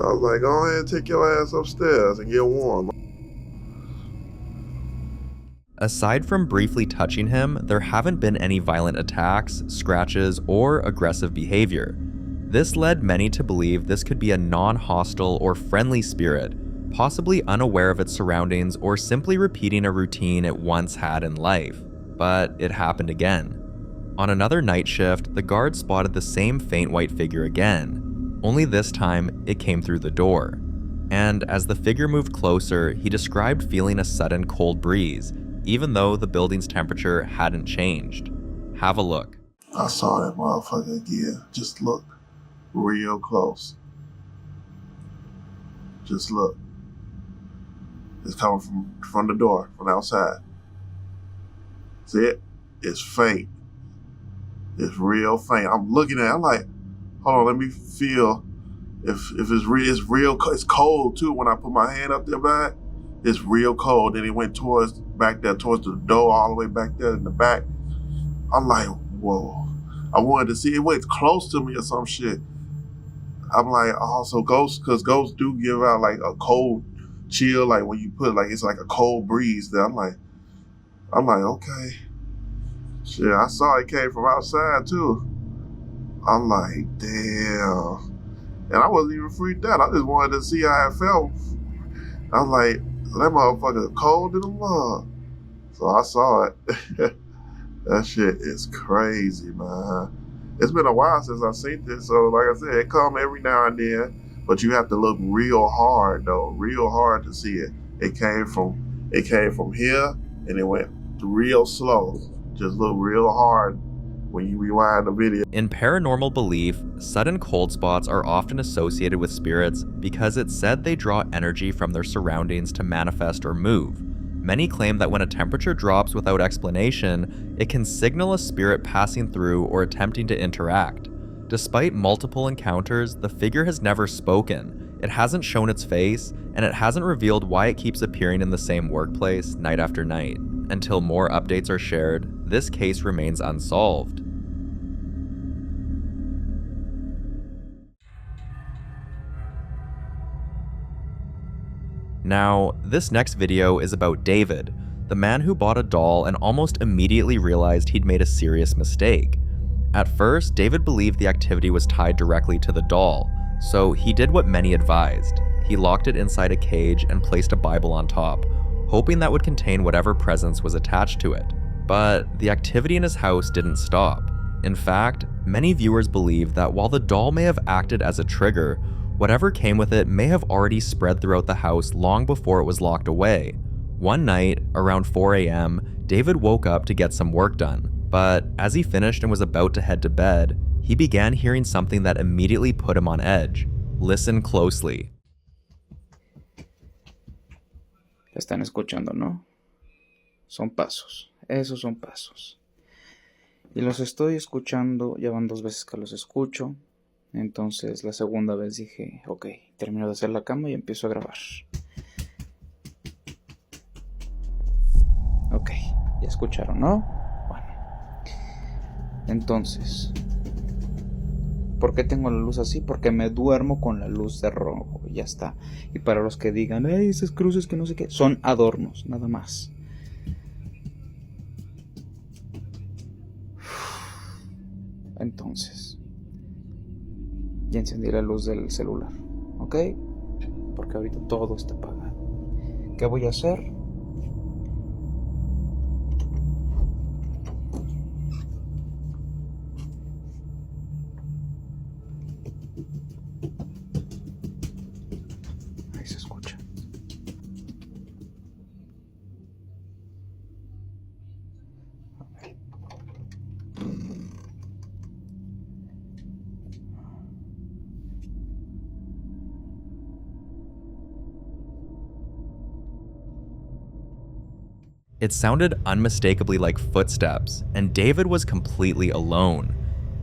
I was like, go ahead and take your ass upstairs and get warm. Aside from briefly touching him, there haven't been any violent attacks, scratches, or aggressive behavior. This led many to believe this could be a non-hostile or friendly spirit, possibly unaware of its surroundings or simply repeating a routine it once had in life. But it happened again. On another night shift, the guard spotted the same faint white figure again, only this time it came through the door. And as the figure moved closer, he described feeling a sudden cold breeze, even though the building's temperature hadn't changed. Have a look. I saw that motherfucker again. Just look real close. Just look. It's coming from the door, from outside. See it? It's faint. It's real faint. I'm looking at it. I'm like, hold on, let me feel if it's real. It's real. It's cold too. When I put my hand up there by it, it's real cold. Then it went back there towards the door, all the way back there in the back. I'm like, whoa. I wanted to see it went close to me or some shit. I'm like, oh, so ghosts, because ghosts do give out like a cold chill, like when you put, like, it's like a cold breeze there. I'm like, okay. Shit, I saw it came from outside too. I'm like, damn. And I wasn't even freaked out. I just wanted to see how it felt. I was like, that motherfucker cold in the mud. So I saw it. That shit is crazy, man. It's been a while since I've seen this, so like I said, it come every now and then, but you have to look real hard though, real hard to see it. It came from here and it went real slow. Just look real hard when you rewind the video. In paranormal belief, sudden cold spots are often associated with spirits because it's said they draw energy from their surroundings to manifest or move. Many claim that when a temperature drops without explanation, it can signal a spirit passing through or attempting to interact. Despite multiple encounters, the figure has never spoken, it hasn't shown its face, and it hasn't revealed why it keeps appearing in the same workplace night after night. Until more updates are shared, this case remains unsolved. Now, this next video is about David, the man who bought a doll and almost immediately realized he'd made a serious mistake. At first, David believed the activity was tied directly to the doll, so he did what many advised. He locked it inside a cage and placed a Bible on top, hoping that would contain whatever presence was attached to it. But the activity in his house didn't stop. In fact, many viewers believe that while the doll may have acted as a trigger, whatever came with it may have already spread throughout the house long before it was locked away. One night, around 4 a.m., David woke up to get some work done, but as he finished and was about to head to bed, he began hearing something that immediately put him on edge. Listen closely. Están escuchando, ¿no? Son pasos, esos son pasos. Y los estoy escuchando, ya van 2 veces que los escucho. Entonces la segunda vez dije, ok, termino de hacer la cama y empiezo a grabar. Ok, ya escucharon, ¿no? Bueno. Entonces, ¿por qué tengo la luz así? Porque me duermo con la luz de rojo, y ya está. Y para los que digan, esas cruces que no sé qué, son adornos, nada más. Entonces, ya encendí la luz del celular, ¿ok? Porque ahorita todo está apagado. ¿Qué voy a hacer? Ahí se escucha. It sounded unmistakably like footsteps, and David was completely alone.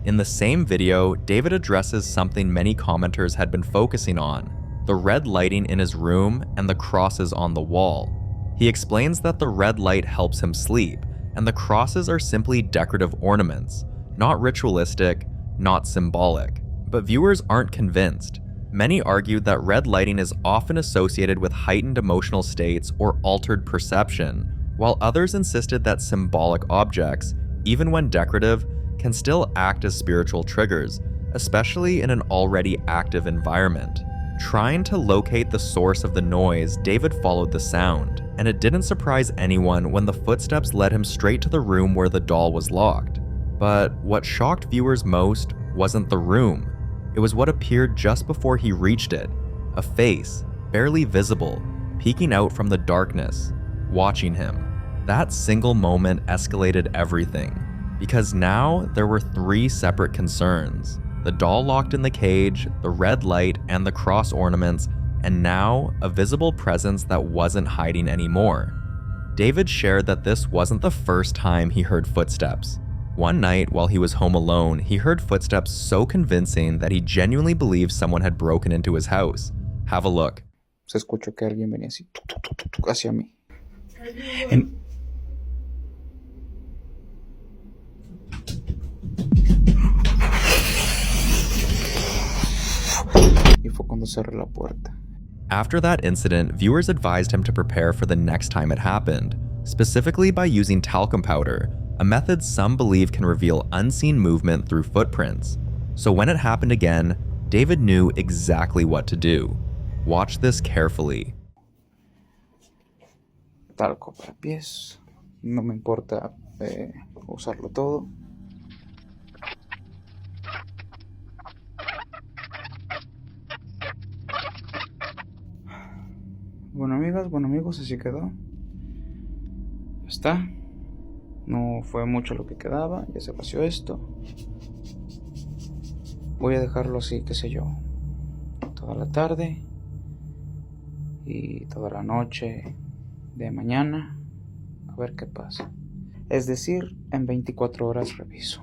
In the same video, David addresses something many commenters had been focusing on: the red lighting in his room and the crosses on the wall. He explains that the red light helps him sleep, and the crosses are simply decorative ornaments, not ritualistic, not symbolic. But viewers aren't convinced. Many argued that red lighting is often associated with heightened emotional states or altered perception, while others insisted that symbolic objects, even when decorative, can still act as spiritual triggers, especially in an already active environment. Trying to locate the source of the noise, David followed the sound, and it didn't surprise anyone when the footsteps led him straight to the room where the doll was locked. But what shocked viewers most wasn't the room. It was what appeared just before he reached it: a face, barely visible, peeking out from the darkness, watching him. That single moment escalated everything, because now there were 3 separate concerns: the doll locked in the cage, the red light, and the cross ornaments, and now a visible presence that wasn't hiding anymore. David shared that this wasn't the first time he heard footsteps. One night, while he was home alone, he heard footsteps so convincing that he genuinely believed someone had broken into his house. Have a look. Se escuchó que alguien venía así, hacia mí. Y fue cuando cerré la puerta. After that incident, viewers advised him to prepare for the next time it happened, specifically by using talcum powder, a method some believe can reveal unseen movement through footprints. So when it happened again, David knew exactly what to do. Watch this carefully. Talco para pies. No me importa usarlo todo. Bueno, amigas, bueno, amigos, así quedó. Ya está. No fue mucho lo que quedaba. Ya se vació esto. Voy a dejarlo así, qué sé yo, toda la tarde y toda la noche de mañana, a ver qué pasa. Es decir, en 24 horas reviso.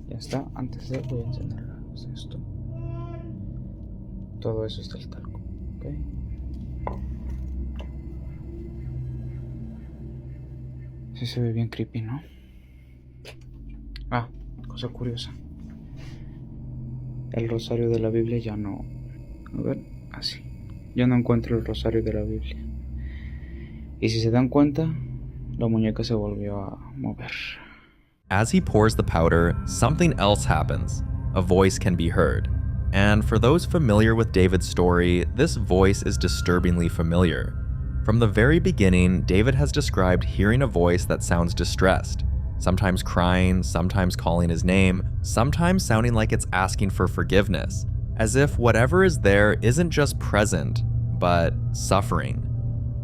Ya está. Antes de voy a encender la luz de esto. Todo eso está el talco, ¿ok? Sí se ve bien creepy, ¿no? Ah, cosa curiosa. El rosario de la Biblia ya no... A ver, así. Ya no encuentro el rosario de la Biblia. Y si se dan cuenta, la muñeca se volvió a mover. As he pours the powder, something else happens. A voice can be heard. And for those familiar with David's story, this voice is disturbingly familiar. From the very beginning, David has described hearing a voice that sounds distressed, sometimes crying, sometimes calling his name, sometimes sounding like it's asking for forgiveness, as if whatever is there isn't just present, but suffering.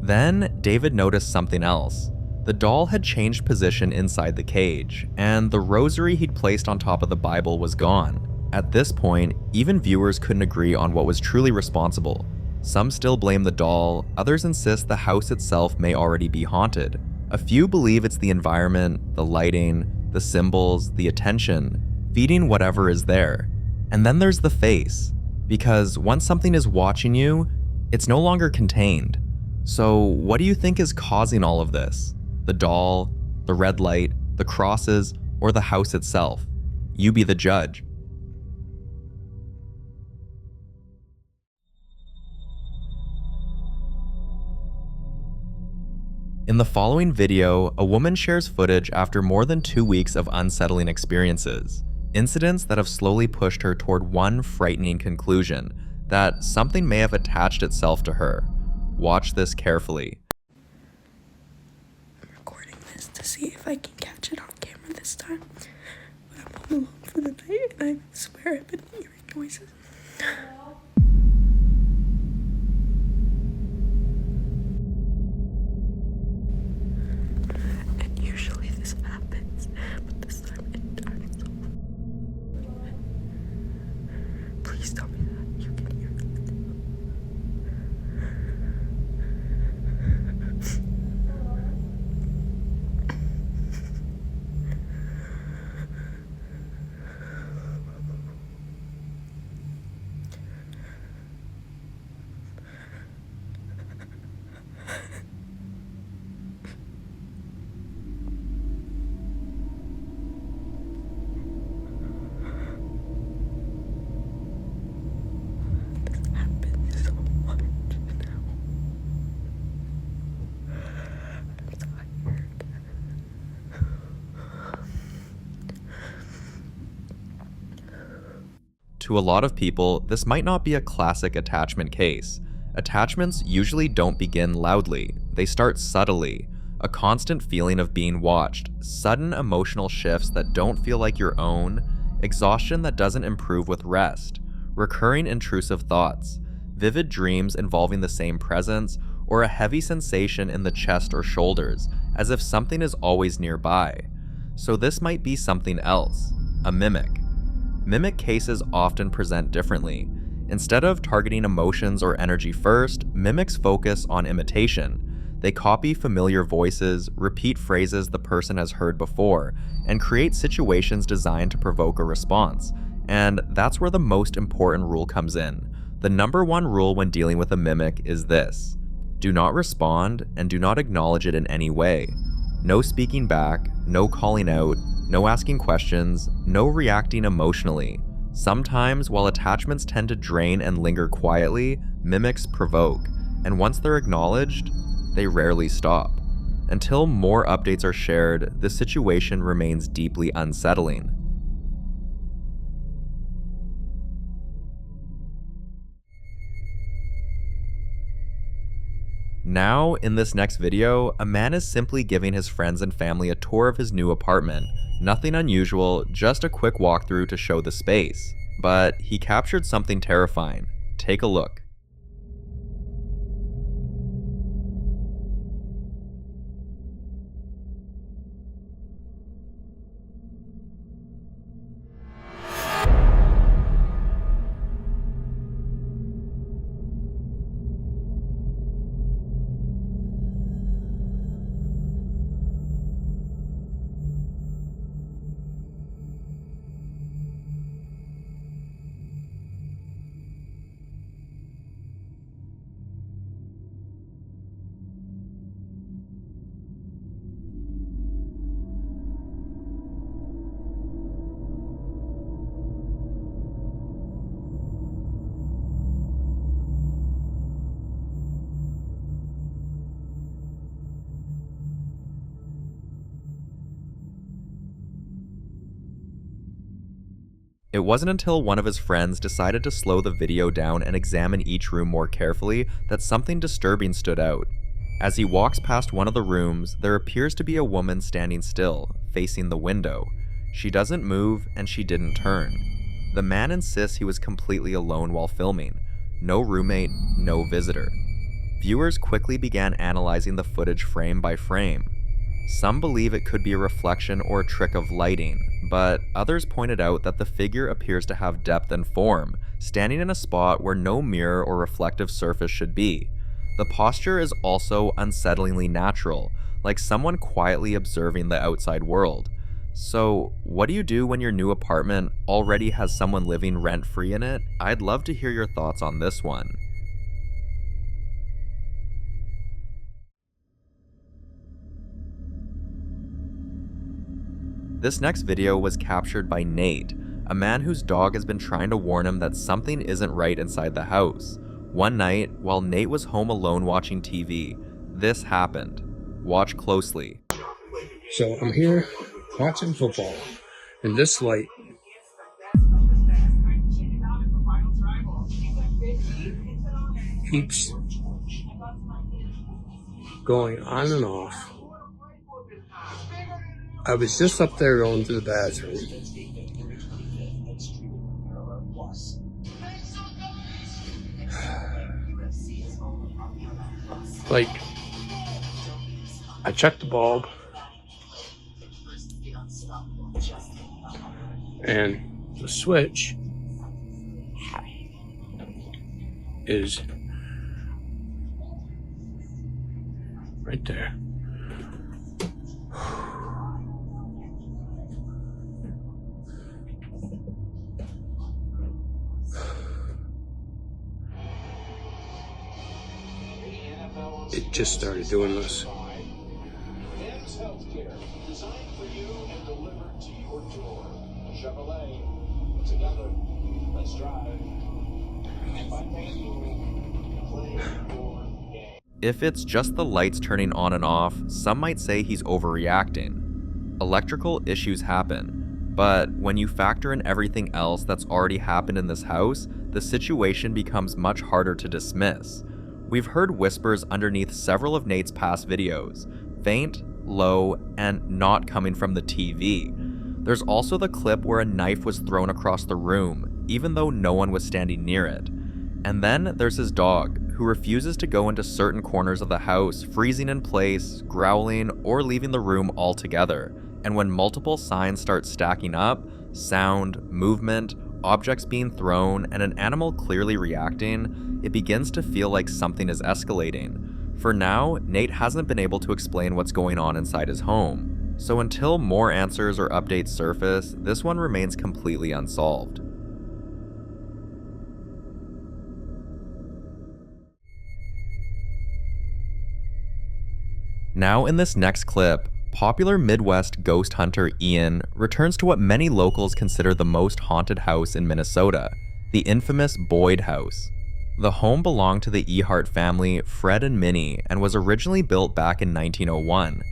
Then, David noticed something else. The doll had changed position inside the cage, and the rosary he'd placed on top of the Bible was gone. At this point, even viewers couldn't agree on what was truly responsible. Some still blame the doll, others insist the house itself may already be haunted. A few believe it's the environment, the lighting, the symbols, the attention, feeding whatever is there. And then there's the face, because once something is watching you, it's no longer contained. So what do you think is causing all of this? The doll, the red light, the crosses, or the house itself? You be the judge. In the following video, a woman shares footage after more than 2 weeks of unsettling experiences, incidents that have slowly pushed her toward one frightening conclusion, that something may have attached itself to her. Watch this carefully. I'm recording this to see if I can catch it on camera this time. But I'm home alone for the night and I swear I've been hearing noises. And usually this happens, but this time it timed itself. Please tell me that you can hear it. To a lot of people, this might not be a classic attachment case. Attachments usually don't begin loudly, they start subtly. A constant feeling of being watched, sudden emotional shifts that don't feel like your own, exhaustion that doesn't improve with rest, recurring intrusive thoughts, vivid dreams involving the same presence, or a heavy sensation in the chest or shoulders, as if something is always nearby. So this might be something else, a mimic. Mimic cases often present differently. Instead of targeting emotions or energy first, mimics focus on imitation. They copy familiar voices, repeat phrases the person has heard before, and create situations designed to provoke a response. And that's where the most important rule comes in. The number one rule when dealing with a mimic is this: do not respond and do not acknowledge it in any way. No speaking back, no calling out, no asking questions, no reacting emotionally. Sometimes, while attachments tend to drain and linger quietly, mimics provoke, and once they're acknowledged, they rarely stop. Until more updates are shared, the situation remains deeply unsettling. Now, in this next video, a man is simply giving his friends and family a tour of his new apartment. Nothing unusual, just a quick walkthrough to show the space. But he captured something terrifying. Take a look. It wasn't until one of his friends decided to slow the video down and examine each room more carefully that something disturbing stood out. As he walks past one of the rooms, there appears to be a woman standing still, facing the window. She doesn't move and she didn't turn. The man insists he was completely alone while filming. No roommate, no visitor. Viewers quickly began analyzing the footage frame by frame. Some believe it could be a reflection or a trick of lighting, but others pointed out that the figure appears to have depth and form, standing in a spot where no mirror or reflective surface should be. The posture is also unsettlingly natural, like someone quietly observing the outside world. So, what do you do when your new apartment already has someone living rent-free in it? I'd love to hear your thoughts on this one. This next video was captured by Nate, a man whose dog has been trying to warn him that something isn't right inside the house. One night, while Nate was home alone watching TV, this happened. Watch closely. So I'm here watching football, and this light keeps going on and off. I was just up there going to the bathroom. Like, I checked the bulb, and the switch is right there. It just started doing this. If it's just the lights turning on and off, some might say he's overreacting. Electrical issues happen, but when you factor in everything else that's already happened in this house, the situation becomes much harder to dismiss. We've heard whispers underneath several of Nate's past videos, faint, low, and not coming from the TV. There's also the clip where a knife was thrown across the room, even though no one was standing near it. And then there's his dog, who refuses to go into certain corners of the house, freezing in place, growling, or leaving the room altogether. And when multiple signs start stacking up, sound, movement, objects being thrown, and an animal clearly reacting, it begins to feel like something is escalating. For now, Nate hasn't been able to explain what's going on inside his home. So until more answers or updates surface, this one remains completely unsolved. Now in this next clip, popular Midwest ghost hunter Ian returns to what many locals consider the most haunted house in Minnesota, the infamous Boyd House. The home belonged to the Ehart family, Fred and Minnie, and was originally built back in 1901.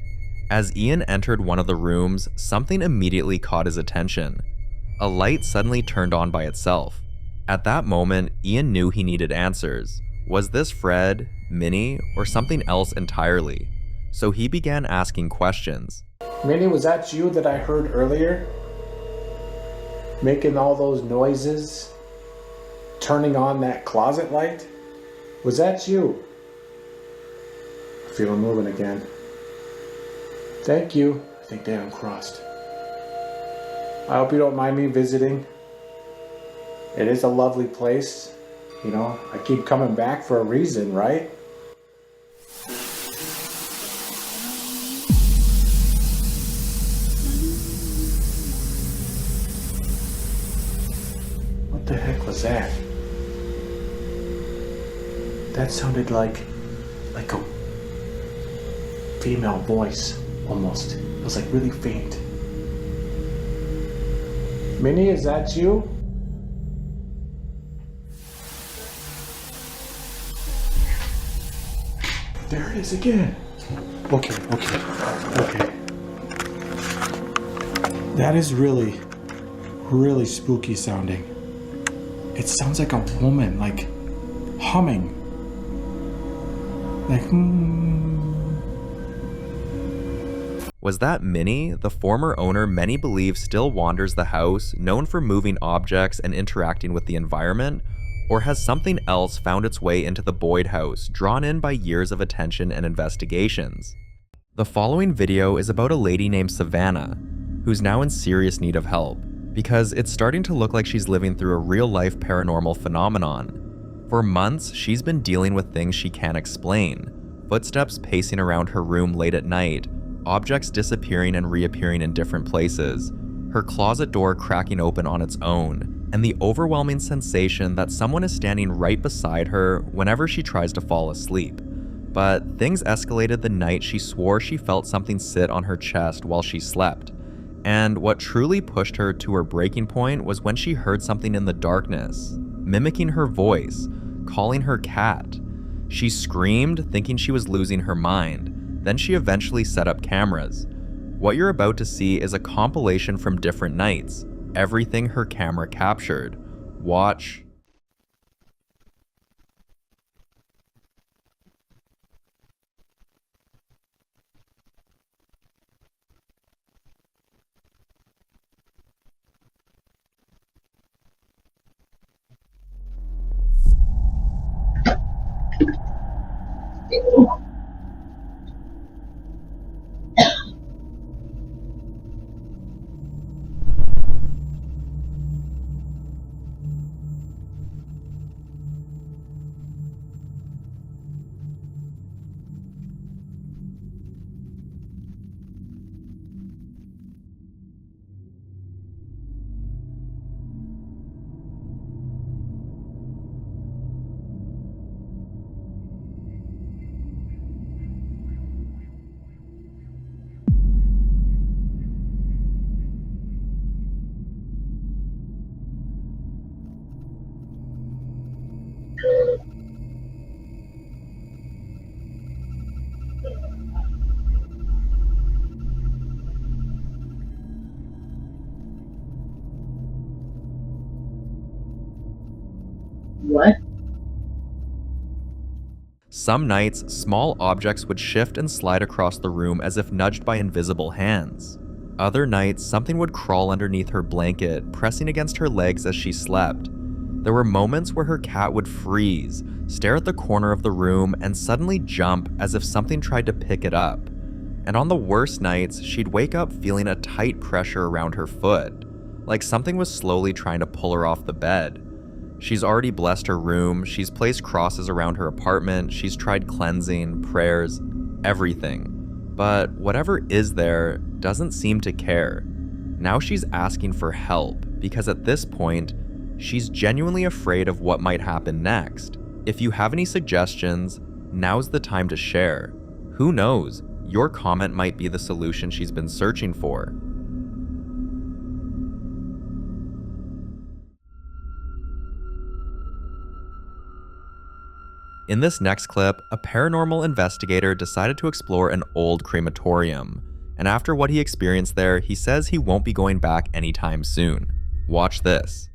As Ian entered one of the rooms, something immediately caught his attention. A light suddenly turned on by itself. At that moment, Ian knew he needed answers. Was this Fred, Minnie, or something else entirely? So he began asking questions. Minnie, was that you that I heard earlier? Making all those noises? Turning on that closet light? Was that you? I feel him moving again. Thank you. I think they uncrossed. I hope you don't mind me visiting. It is a lovely place. You know, I keep coming back for a reason, right? What the heck was that? That sounded like a female voice, almost. It was like really faint. Minnie, is that you? There it is again. Okay. That is really really spooky sounding. It sounds like a woman, like humming. Like, Was that Minnie, the former owner many believe still wanders the house, known for moving objects and interacting with the environment? Or has something else found its way into the Boyd house, drawn in by years of attention and investigations? The following video is about a lady named Savannah, who's now in serious need of help, because it's starting to look like she's living through a real-life paranormal phenomenon. For months, she's been dealing with things she can't explain. Footsteps pacing around her room late at night, objects disappearing and reappearing in different places, her closet door cracking open on its own, and the overwhelming sensation that someone is standing right beside her whenever she tries to fall asleep. But things escalated the night she swore she felt something sit on her chest while she slept. And what truly pushed her to her breaking point was when she heard something in the darkness, mimicking her voice, calling her cat. She screamed, thinking she was losing her mind. Then she eventually set up cameras. What you're about to see is a compilation from different nights, everything her camera captured. Watch. What? Some nights, small objects would shift and slide across the room as if nudged by invisible hands. Other nights, something would crawl underneath her blanket, pressing against her legs as she slept. There were moments where her cat would freeze, stare at the corner of the room, and suddenly jump as if something tried to pick it up. And on the worst nights, she'd wake up feeling a tight pressure around her foot, like something was slowly trying to pull her off the bed. She's already blessed her room, she's placed crosses around her apartment, she's tried cleansing, prayers, everything. But whatever is there doesn't seem to care. Now she's asking for help, because at this point, she's genuinely afraid of what might happen next. If you have any suggestions, now's the time to share. Who knows, your comment might be the solution she's been searching for. In this next clip, a paranormal investigator decided to explore an old crematorium, and after what he experienced there, he says he won't be going back anytime soon. Watch this.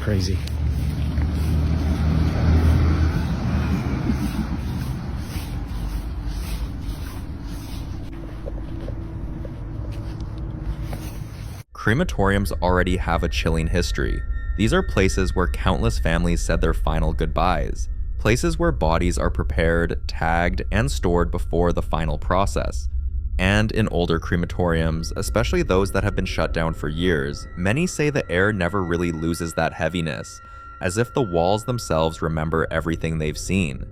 crazy. Crematoriums already have a chilling history. These are places where countless families said their final goodbyes. Places where bodies are prepared, tagged, and stored before the final process. And in older crematoriums, especially those that have been shut down for years, many say the air never really loses that heaviness, as if the walls themselves remember everything they've seen.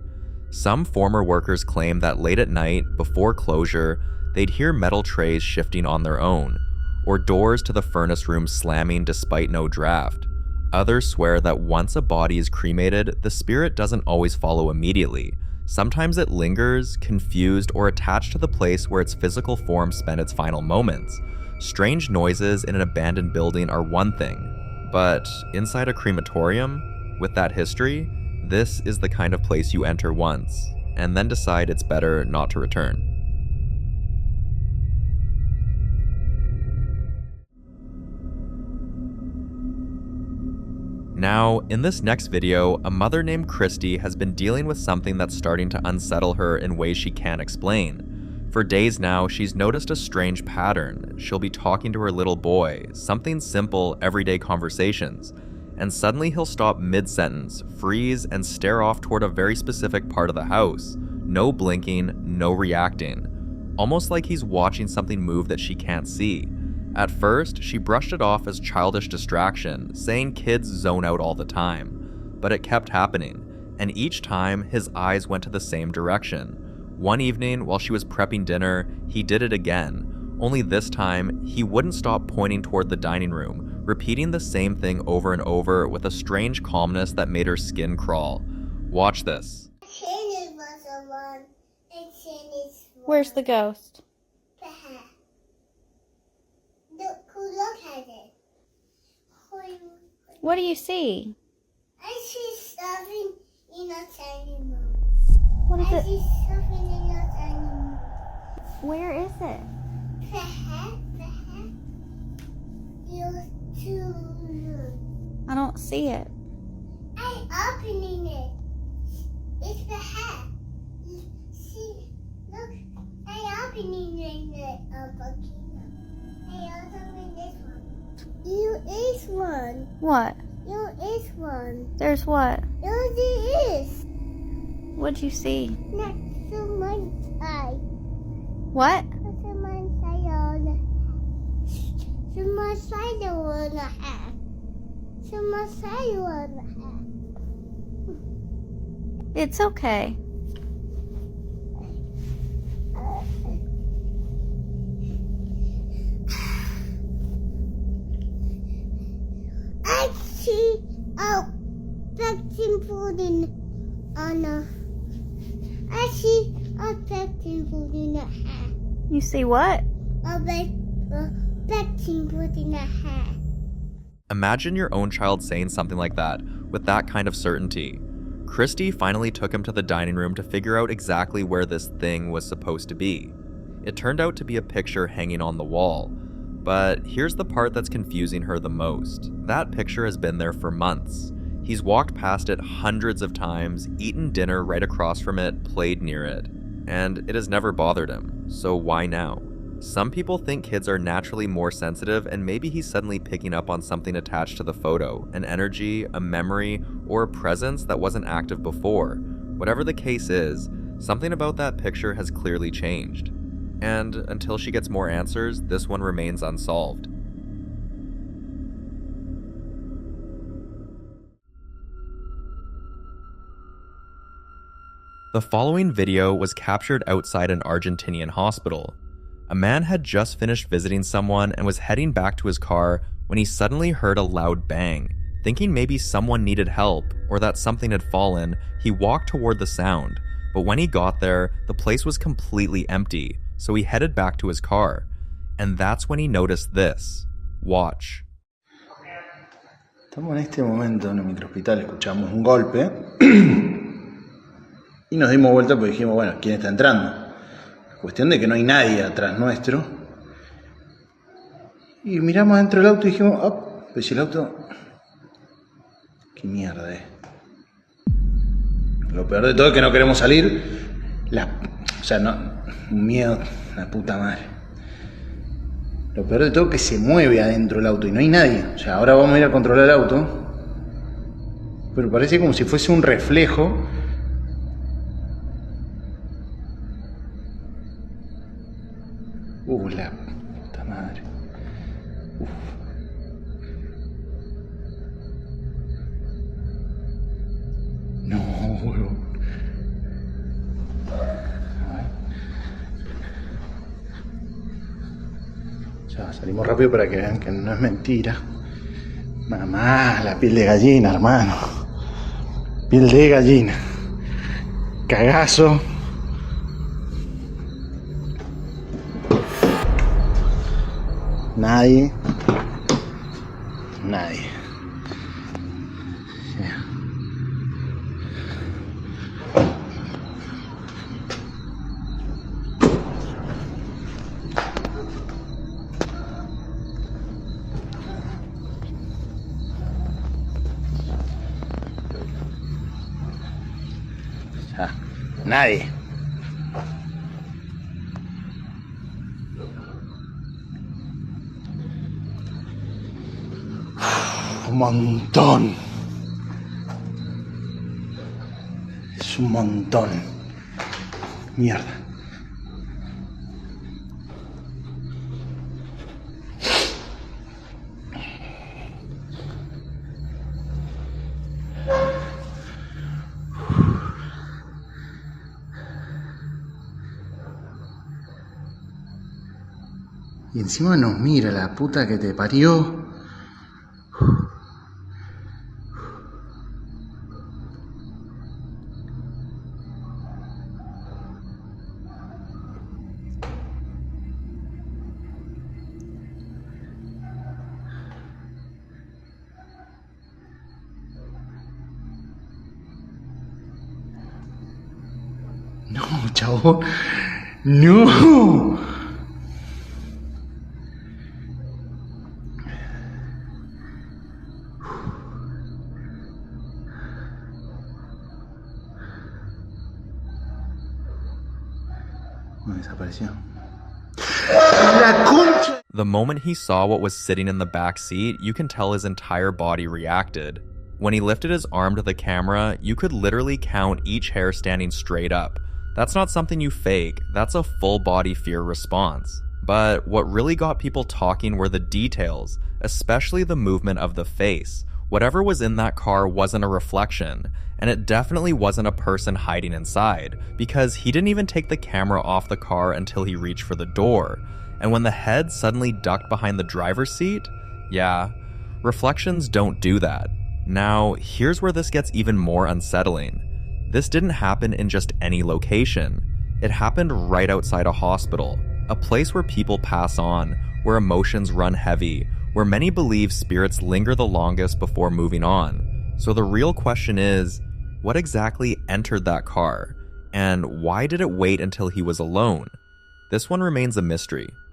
Some former workers claim that late at night, before closure, they'd hear metal trays shifting on their own, or doors to the furnace room slamming despite no draft. Others swear that once a body is cremated, the spirit doesn't always follow immediately. Sometimes it lingers, confused, or attached to the place where its physical form spent its final moments. Strange noises in an abandoned building are one thing, but inside a crematorium, with that history, this is the kind of place you enter once, and then decide it's better not to return. Now, in this next video, a mother named Christy has been dealing with something that's starting to unsettle her in ways she can't explain. For days now, she's noticed a strange pattern. She'll be talking to her little boy, something simple, everyday conversations, and suddenly he'll stop mid-sentence, freeze, and stare off toward a very specific part of the house. No blinking, no reacting. Almost like he's watching something move that she can't see. At first, she brushed it off as childish distraction, saying kids zone out all the time. But it kept happening, and each time, his eyes went to the same direction. One evening, while she was prepping dinner, he did it again. Only this time, he wouldn't stop pointing toward the dining room, repeating the same thing over and over with a strange calmness that made her skin crawl. Watch this. Where's the ghost? Look at it. What do you see? I see something in a tiny room. What is I it? see something in a tiny room. Where is it? You're too rude. I don't see it. I'm opening it. It's the hat. See, look, I'm opening it. Hey, I'll open this one. You is one. What? You is one. There's what? There is. What'd you see? Next to my eye. What? Next to my side on. To my side on the hat. To my side on the hat. It's okay. I see a vacuum pudding on a. I see a vacuum pudding a hat. You see what? A vacuum pudding a hat. Imagine your own child saying something like that, with that kind of certainty. Christy finally took him to the dining room to figure out exactly where this thing was supposed to be. It turned out to be a picture hanging on the wall. But here's the part that's confusing her the most. That picture has been there for months. He's walked past it hundreds of times, eaten dinner right across from it, played near it. And it has never bothered him, so why now? Some people think kids are naturally more sensitive, and maybe he's suddenly picking up on something attached to the photo, an energy, a memory, or a presence that wasn't active before. Whatever the case is, something about that picture has clearly changed. And until she gets more answers, this one remains unsolved. The following video was captured outside an Argentinian hospital. A man had just finished visiting someone and was heading back to his car when he suddenly heard a loud bang. Thinking maybe someone needed help or that something had fallen, he walked toward the sound. But when he got there, the place was completely empty. So he headed back to his car, and that's when he noticed this. Watch. Estamos en este momento en el microhospital, escuchamos un golpe y nos dimos vuelta porque dijimos, bueno, ¿quién está entrando? Cuestión de que no hay nadie atrás nuestro. Y miramos dentro del auto y dijimos, oh, pues si el auto Qué mierda, Lo peor de todo es que no queremos salir. O sea, no. Un miedo, la puta madre. Lo peor de todo es que se mueve adentro el auto y no hay nadie. O sea, ahora vamos a ir a controlar el auto. Pero parece como si fuese un reflejo. La puta madre. No, boludo. Ya, salimos rápido para que vean que no es mentira. Mamá, la piel de gallina, hermano. Piel de gallina. Cagazo. Nadie. Nadie. Un montón. Es un montón. Mierda. Y encima nos mira la puta que te parió. No, chavo. No. Desapareció. La concha. The moment he saw what was sitting in the back seat, you can tell his entire body reacted. When he lifted his arm to the camera, you could literally count each hair standing straight up. That's not something you fake, that's a full body fear response. But what really got people talking were the details, especially the movement of the face. Whatever was in that car wasn't a reflection, and it definitely wasn't a person hiding inside, because he didn't even take the camera off the car until he reached for the door. And when the head suddenly ducked behind the driver's seat, yeah, reflections don't do that. Now, here's where this gets even more unsettling. This didn't happen in just any location. It happened right outside a hospital, a place where people pass on, where emotions run heavy, where many believe spirits linger the longest before moving on. So the real question is, what exactly entered that car? And why did it wait until he was alone? This one remains a mystery.